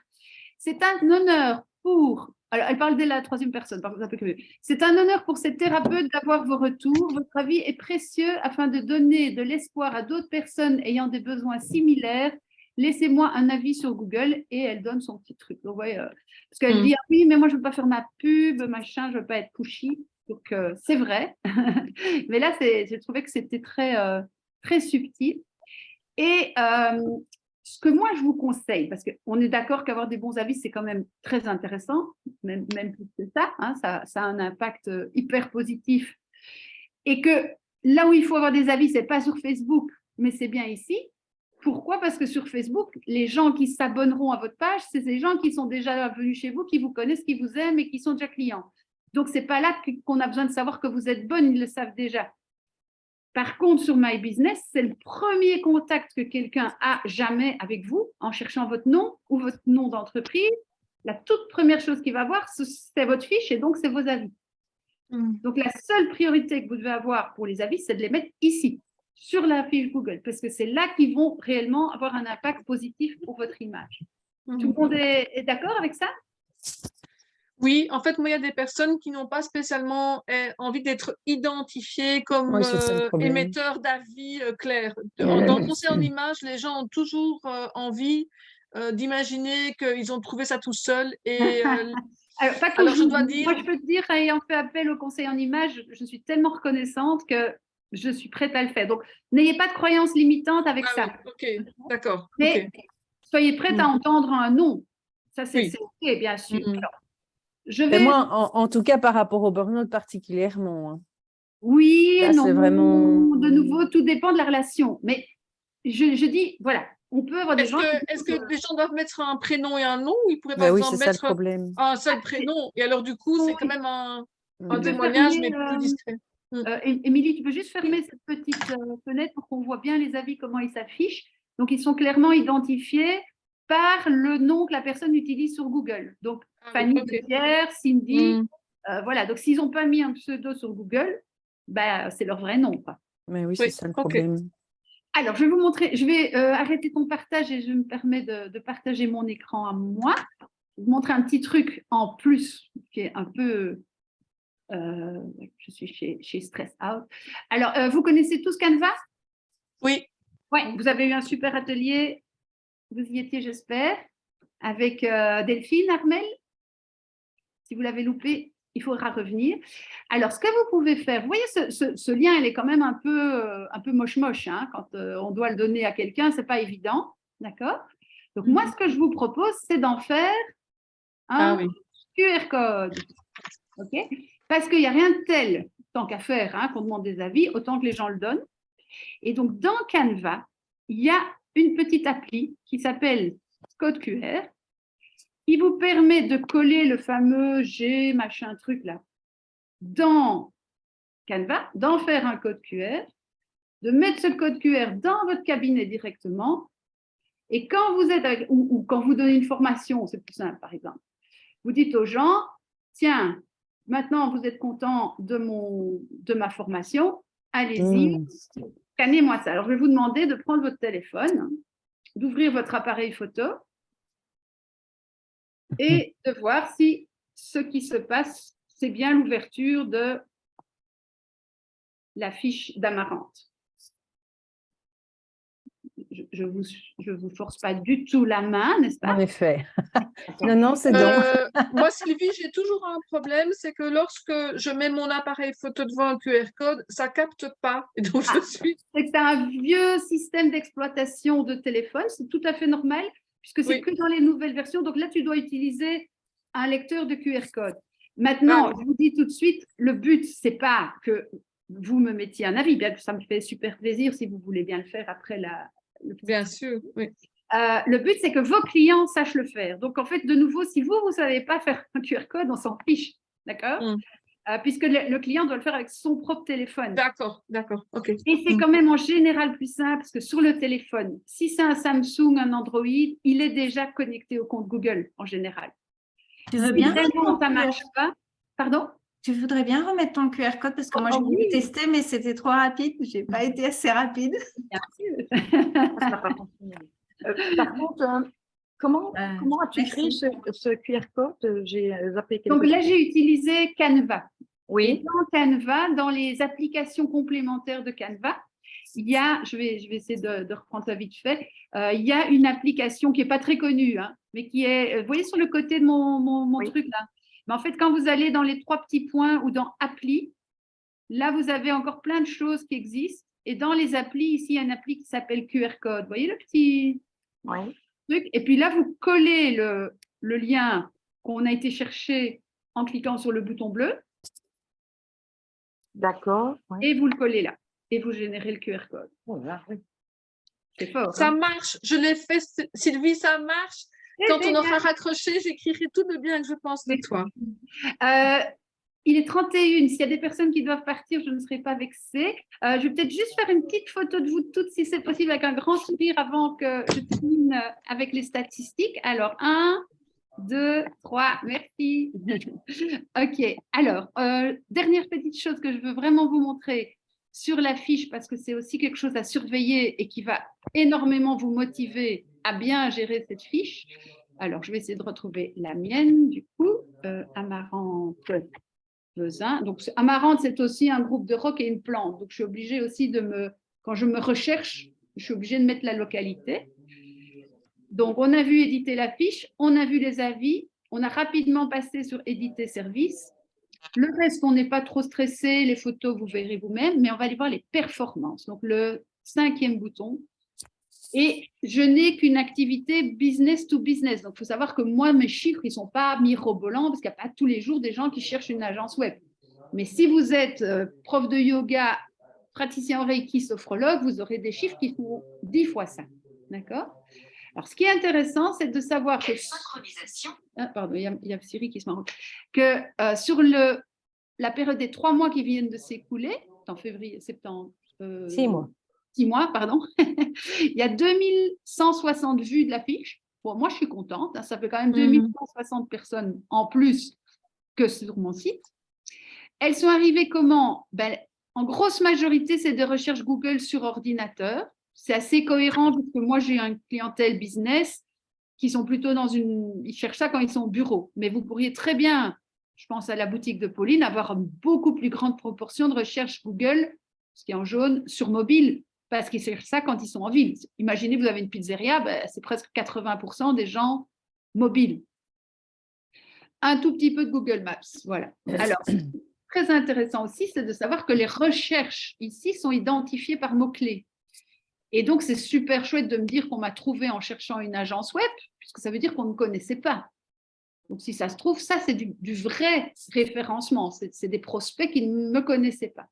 C'est un honneur pour… Alors, elle parle de la troisième personne, par exemple. C'est un honneur pour cette thérapeute d'avoir vos retours. Votre avis est précieux afin de donner de l'espoir à d'autres personnes ayant des besoins similaires. Laissez-moi un avis sur Google et elle donne son petit truc. Donc, ouais, parce qu'elle dit, ah oui, mais moi, je ne veux pas faire ma pub, machin, je ne veux pas être pushy. Donc, c'est vrai. Mais là, j'ai trouvé que c'était très, très subtil. Et ce que moi, je vous conseille, parce qu'on est d'accord qu'avoir des bons avis, c'est quand même très intéressant, même plus que ça, hein, ça a un impact hyper positif. Et que là où il faut avoir des avis, ce n'est pas sur Facebook, mais c'est bien ici. Pourquoi? Parce que sur Facebook, les gens qui s'abonneront à votre page, c'est des gens qui sont déjà venus chez vous, qui vous connaissent, qui vous aiment et qui sont déjà clients. Donc, ce n'est pas là qu'on a besoin de savoir que vous êtes bonne, ils le savent déjà. Par contre, sur My Business, c'est le premier contact que quelqu'un a jamais avec vous en cherchant votre nom ou votre nom d'entreprise. La toute première chose qu'il va voir, c'est votre fiche et donc c'est vos avis. Donc, la seule priorité que vous devez avoir pour les avis, c'est de les mettre ici, sur la fiche Google, parce que c'est là qu'ils vont réellement avoir un impact positif pour votre image. Tout le monde est d'accord avec ça? Oui, en fait, moi, il y a des personnes qui n'ont pas spécialement envie d'être identifiées comme Oui, c'est ça le problème. émetteurs d'avis clairs. Dans le conseil en images, les gens ont toujours envie d'imaginer qu'ils ont trouvé ça tout seuls. Et Alors, pas alors, je toujours. dois dire, Moi, je peux te dire, ayant fait appel au conseil en images, je suis tellement reconnaissante que je suis prête à le faire. Donc, n'ayez pas de croyances limitantes avec ah ça. oui, ok, d'accord. Mais ok. soyez prête à entendre un non. Ça, c'est Oui. OK, bien sûr. Mhm. Alors, je Et vais. moi, en tout cas, par rapport au burn-out particulièrement, hein. Oui, Là, non. c'est vraiment. De nouveau, tout dépend de la relation. Mais je dis, voilà, on peut avoir des gens. Est-ce que les gens doivent mettre un prénom et un nom ou ils pourraient par Ben oui, exemple c'est ça le mettre problème. un seul prénom et alors du coup c'est quand même un Tu peux témoignage fermer, mais plus discret. Émilie, tu peux juste fermer cette petite fenêtre pour qu'on voit bien les avis, comment ils s'affichent. Donc, ils sont clairement identifiés par le nom que la personne utilise sur Google. Donc, Fanny, Pierre, Cindy. Voilà. Donc, s'ils n'ont pas mis un pseudo sur Google, bah, c'est leur vrai nom, quoi. Mais oui, c'est ça le problème. Alors, je vais vous montrer. Je vais arrêter ton partage et je me permets de partager mon écran à moi. Je vais vous montrer un petit truc en plus qui est un peu... je suis chez Stress Out. Alors, vous connaissez tous Canva? Oui. Oui, vous avez eu un super atelier. Vous y étiez, j'espère, avec Delphine Armel. Si vous l'avez loupé, il faudra revenir. Alors, ce que vous pouvez faire, vous voyez, ce lien, il est quand même un peu moche-moche. Hein, quand on doit le donner à quelqu'un, ce n'est pas évident. D'accord? Donc, moi, ce que je vous propose, c'est d'en faire un QR code. OK? Parce qu'il n'y a rien de tel, tant qu'à faire, hein, qu'on demande des avis, autant que les gens le donnent. Et donc, dans Canva, il y a une petite appli qui s'appelle Code QR, qui vous permet de coller le fameux G, machin truc là, dans Canva, d'en faire un code QR, de mettre ce code QR dans votre cabinet directement. Et quand vous êtes avec, ou quand vous donnez une formation, c'est plus simple par exemple, vous dites aux gens, tiens, maintenant vous êtes content de ma formation, allez-y, scannez-moi ça. Alors je vais vous demander de prendre votre téléphone, d'ouvrir votre appareil photo et de voir si ce qui se passe, c'est bien l'ouverture de la fiche d'Amarante. Je vous force pas du tout la main, n'est-ce pas? En effet. Non, c'est donc. Moi, Sylvie, j'ai toujours un problème, c'est que lorsque je mets mon appareil photo devant un QR code, ça ne capte pas. Et donc, je suis... C'est que tu as un vieux système d'exploitation de téléphone, c'est tout à fait normal, puisque c'est que dans les nouvelles versions. Donc là, tu dois utiliser un lecteur de QR code. Maintenant, je vous dis tout de suite, le but, ce n'est pas que vous me mettiez un avis, bien que ça me fait super plaisir si vous voulez bien le faire après Bien sûr, oui. Le but, c'est que vos clients sachent le faire. Donc, en fait, de nouveau, si vous ne savez pas faire un QR code, on s'en fiche, d'accord? Puisque le client doit le faire avec son propre téléphone. D'accord, ok. Et c'est quand même en général plus simple, parce que sur le téléphone, si c'est un Samsung, un Android, il est déjà connecté au compte Google, en général. Tu veux bien vraiment, ça ne marche pas. Pardon? Tu voudrais bien remettre ton QR code parce que moi, j'ai voulu tester, mais c'était trop rapide. Je n'ai pas été assez rapide. Bien sûr. Par contre, comment as-tu créé ce QR code? J'ai zappé quelque Donc là, chose. j'ai utilisé Canva. Oui. Et dans Canva, dans les applications complémentaires de Canva, il y a, je vais essayer de reprendre ça vite fait, il y a une application qui n'est pas très connue, hein, mais qui est, vous voyez sur le côté de mon truc là. Mais en fait, quand vous allez dans les 3 petits points ou dans Appli, là, vous avez encore plein de choses qui existent. Et dans les applis, ici, il y a une appli qui s'appelle QR Code. Vous voyez le petit truc? Et puis là, vous collez le lien qu'on a été chercher en cliquant sur le bouton bleu. D'accord. Et vous le collez là. Et vous générez le QR Code. C'est fort. Ça marche. Je l'ai fait, Sylvie, ça marche. Quand on aura raccroché, j'écrirai tout le bien que je pense de toi. Il est 31. S'il y a des personnes qui doivent partir, je ne serai pas vexée. Je vais peut-être juste faire une petite photo de vous toutes, si c'est possible, avec un grand sourire avant que je termine avec les statistiques. Alors, 1, 2, 3, merci. OK. Alors, dernière petite chose que je veux vraiment vous montrer sur la fiche, parce que c'est aussi quelque chose à surveiller et qui va énormément vous motiver à bien gérer cette fiche. Alors, je vais essayer de retrouver la mienne, du coup, Amarante Vezin. Donc, Amarante, c'est aussi un groupe de rock et une plante. Donc, je suis obligée aussi quand je me recherche, je suis obligée de mettre la localité. Donc, on a vu éditer la fiche, on a vu les avis, on a rapidement passé sur éditer service. Le reste, on n'est pas trop stressé, les photos, vous verrez vous-même, mais on va aller voir les performances. Donc, le 5e bouton. Et je n'ai qu'une activité business to business. Donc, il faut savoir que moi, mes chiffres, ils ne sont pas mirobolants parce qu'il n'y a pas tous les jours des gens qui cherchent une agence web. Mais si vous êtes prof de yoga, praticien en Reiki, sophrologue, vous aurez des chiffres qui font 10 fois ça. D'accord ? Alors, ce qui est intéressant, c'est de savoir que… Synchronisation. Pardon, il y a Siri qui se marre. Que sur la période des 3 mois qui viennent de s'écouler, en février, septembre… 6 mois. 6 mois, pardon. Il y a 2160 vues de la fiche. Bon, moi, je suis contente. Hein, ça fait quand même 2160 personnes en plus que sur mon site. Elles sont arrivées comment? En grosse majorité, c'est des recherches Google sur ordinateur. C'est assez cohérent parce que moi, j'ai une clientèle business qui sont plutôt ils cherchent ça quand ils sont au bureau. Mais vous pourriez très bien, je pense à la boutique de Pauline, avoir une beaucoup plus grande proportion de recherches Google, ce qui est en jaune, sur mobile, parce qu'ils cherchent ça quand ils sont en ville. Imaginez, vous avez une pizzeria, c'est presque 80% des gens mobiles. Un tout petit peu de Google Maps, voilà. Alors, très intéressant aussi, c'est de savoir que les recherches ici sont identifiées par mots-clés. Et donc, c'est super chouette de me dire qu'on m'a trouvé en cherchant une agence web, puisque ça veut dire qu'on ne connaissait pas. Donc, si ça se trouve, ça, c'est du vrai référencement. C'est des prospects qui ne me connaissaient pas.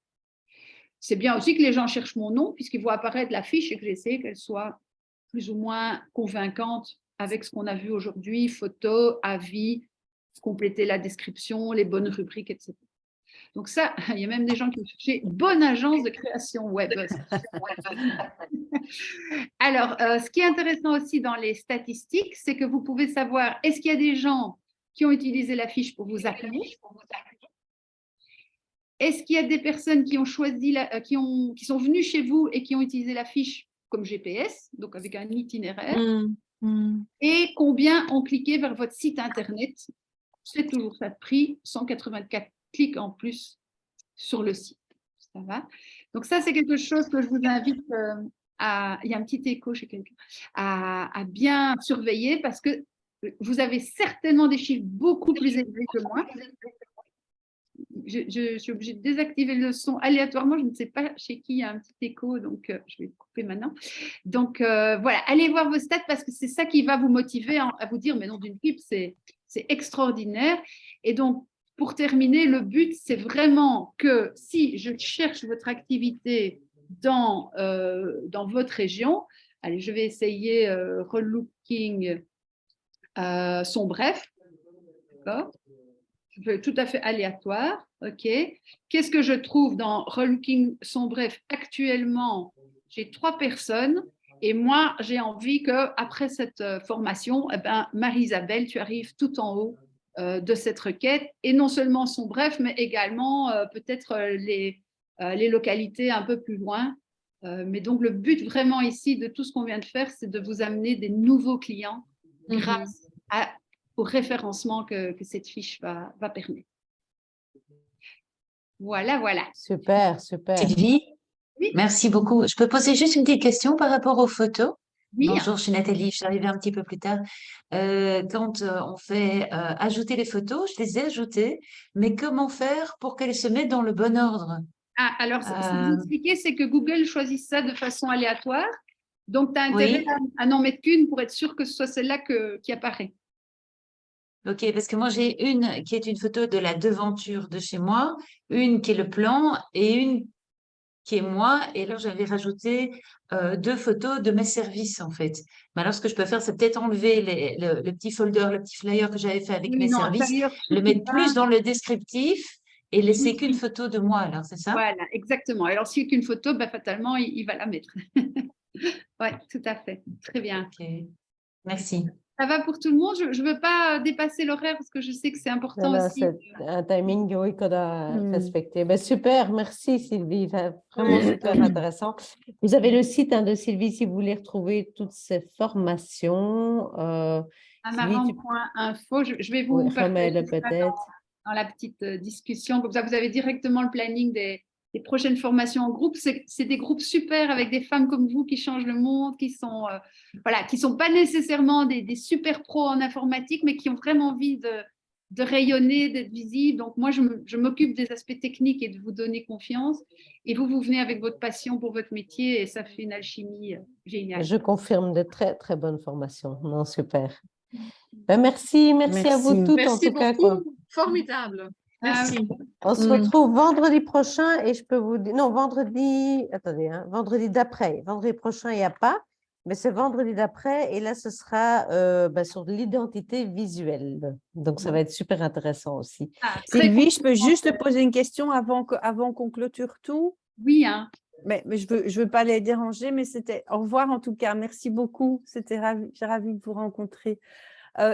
C'est bien aussi que les gens cherchent mon nom, puisqu'ils voient apparaître la fiche et que j'essaie qu'elle soit plus ou moins convaincante avec ce qu'on a vu aujourd'hui, photos, avis, compléter la description, les bonnes rubriques, etc. Donc ça, il y a même des gens qui ont cherché bonne agence de création web. Alors, ce qui est intéressant aussi dans les statistiques, c'est que vous pouvez savoir, est-ce qu'il y a des gens qui ont utilisé la fiche pour vous appeler? Est-ce qu'il y a des personnes qui ont choisi, qui sont venues chez vous et qui ont utilisé la fiche comme GPS, donc avec un itinéraire? Et combien ont cliqué vers votre site internet? C'est toujours ça de prix, 184 clics en plus sur le site. Ça va? Donc ça, c'est quelque chose que je vous invite à… Il y a un petit écho chez quelqu'un. À bien surveiller parce que vous avez certainement des chiffres beaucoup plus élevés que moi. Je suis obligée de désactiver le son aléatoirement. Je ne sais pas chez qui il y a un petit écho, donc je vais le couper maintenant. Donc voilà, allez voir vos stats parce que c'est ça qui va vous motiver à vous dire, mais non, d'une pipe, c'est extraordinaire. Et donc, pour terminer, le but, c'est vraiment que si je cherche votre activité dans votre région, allez, je vais essayer relooking son bref, d'accord? Tout à fait aléatoire, ok. Qu'est-ce que je trouve dans relooking son bref? Actuellement, j'ai 3 personnes et moi, j'ai envie qu'après cette formation, Marie-Isabelle, tu arrives tout en haut de cette requête et non seulement son bref, mais également peut-être les localités un peu plus loin. Mais donc, le but vraiment ici de tout ce qu'on vient de faire, c'est de vous amener des nouveaux clients grâce au référencement que cette fiche va permettre. Voilà, voilà. Super, super. Sylvie, oui. Merci beaucoup. Je peux poser juste une petite question par rapport aux photos? Oui. Bonjour, je suis Nathalie, je suis arrivée un petit peu plus tard. Quand on fait ajouter les photos, je les ai ajoutées, mais comment faire pour qu'elles se mettent dans le bon ordre? Alors, ce que je vous expliquer, c'est que Google choisit ça de façon aléatoire. Donc, tu as intérêt à n'en mettre qu'une pour être sûr que ce soit celle-là qui apparaît. Ok, parce que moi, j'ai une qui est une photo de la devanture de chez moi, une qui est le plan et une qui est moi. Et alors, j'avais rajouté 2 photos de mes services, en fait. Mais alors, ce que je peux faire, c'est peut-être enlever le petit folder, le petit flyer que j'avais fait avec mes services, le mettre plus dans le descriptif et laisser qu'une photo de moi, alors, c'est ça? Voilà, exactement. Alors, s'il n'y a qu'une photo, fatalement, il va la mettre. Oui, tout à fait. Très bien. Ok, merci. Ça va pour tout le monde? Je ne veux pas dépasser l'horaire parce que je sais que c'est important aussi. C'est un timing oui, qu'on doit respecter. Ben, super, merci Sylvie, vraiment super intéressant. Vous avez le site de Sylvie si vous voulez retrouver toutes ces formations. Amaran.info. Je vais vous Oui, partager remets-le ça peut-être. dans la petite discussion. Comme ça, vous avez directement le planning des prochaines formations en groupe. C'est des groupes super avec des femmes comme vous qui changent le monde, qui sont voilà, qui sont pas nécessairement des super pros en informatique, mais qui ont vraiment envie de rayonner, d'être visibles. Donc moi, je m'occupe des aspects techniques et de vous donner confiance. Et vous venez avec votre passion pour votre métier et ça fait une alchimie géniale. Je confirme de très, très bonnes formations. Non, super. Ben, merci à vous toutes en Merci tout cas. beaucoup. Formidable. Merci. On se retrouve vendredi prochain et je peux vous dire, non, vendredi, attendez, hein, vendredi d'après. Vendredi prochain, il n'y a pas, mais c'est vendredi d'après et là, ce sera sur l'identité visuelle. Donc, ça va être super intéressant aussi. Sylvie, je peux juste te poser une question avant qu'on clôture tout? Oui, hein. Mais je veux pas les déranger, mais c'était au revoir en tout cas. Merci beaucoup. J'ai ravi de vous rencontrer.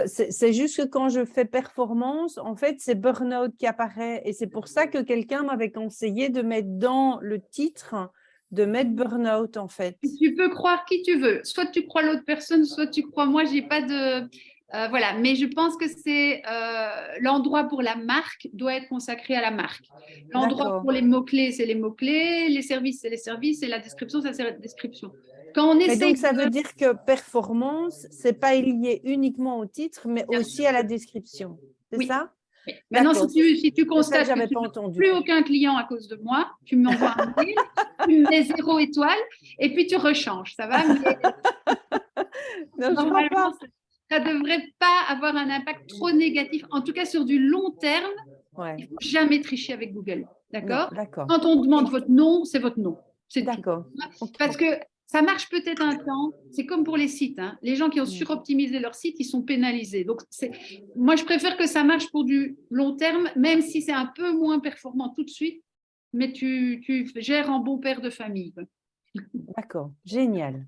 C'est juste que quand je fais performance, en fait, c'est burn-out qui apparaît. Et c'est pour ça que quelqu'un m'avait conseillé de mettre dans le titre, de mettre burn-out, en fait. Tu peux croire qui tu veux. Soit tu crois l'autre personne, soit tu crois moi. J'ai pas de... voilà, mais je pense que c'est l'endroit pour la marque doit être consacré à la marque. L'endroit pour les mots-clés, c'est les mots-clés. Les services, c'est les services. Et la description, ça, c'est la description. Quand on essaie donc, ça veut dire que performance, c'est pas lié uniquement au titre, mais aussi à la description. C'est ça? Oui. Maintenant, si tu constates que tu n'as plus aucun client à cause de moi, tu m'envoies un mail, tu me mets 0 étoile et puis tu rechanges. Ça va? Mais... non, normalement, ça ne devrait pas avoir un impact trop négatif. En tout cas, sur du long terme, il ne faut jamais tricher avec Google. D'accord? Quand on demande votre nom, c'est votre nom. C'est d'accord. Parce que ça marche peut-être un temps, c'est comme pour les sites. Hein. Les gens qui ont suroptimisé leur site, ils sont pénalisés. Donc, moi, je préfère que ça marche pour du long terme, même si c'est un peu moins performant tout de suite, mais tu gères en bon père de famille. D'accord, génial.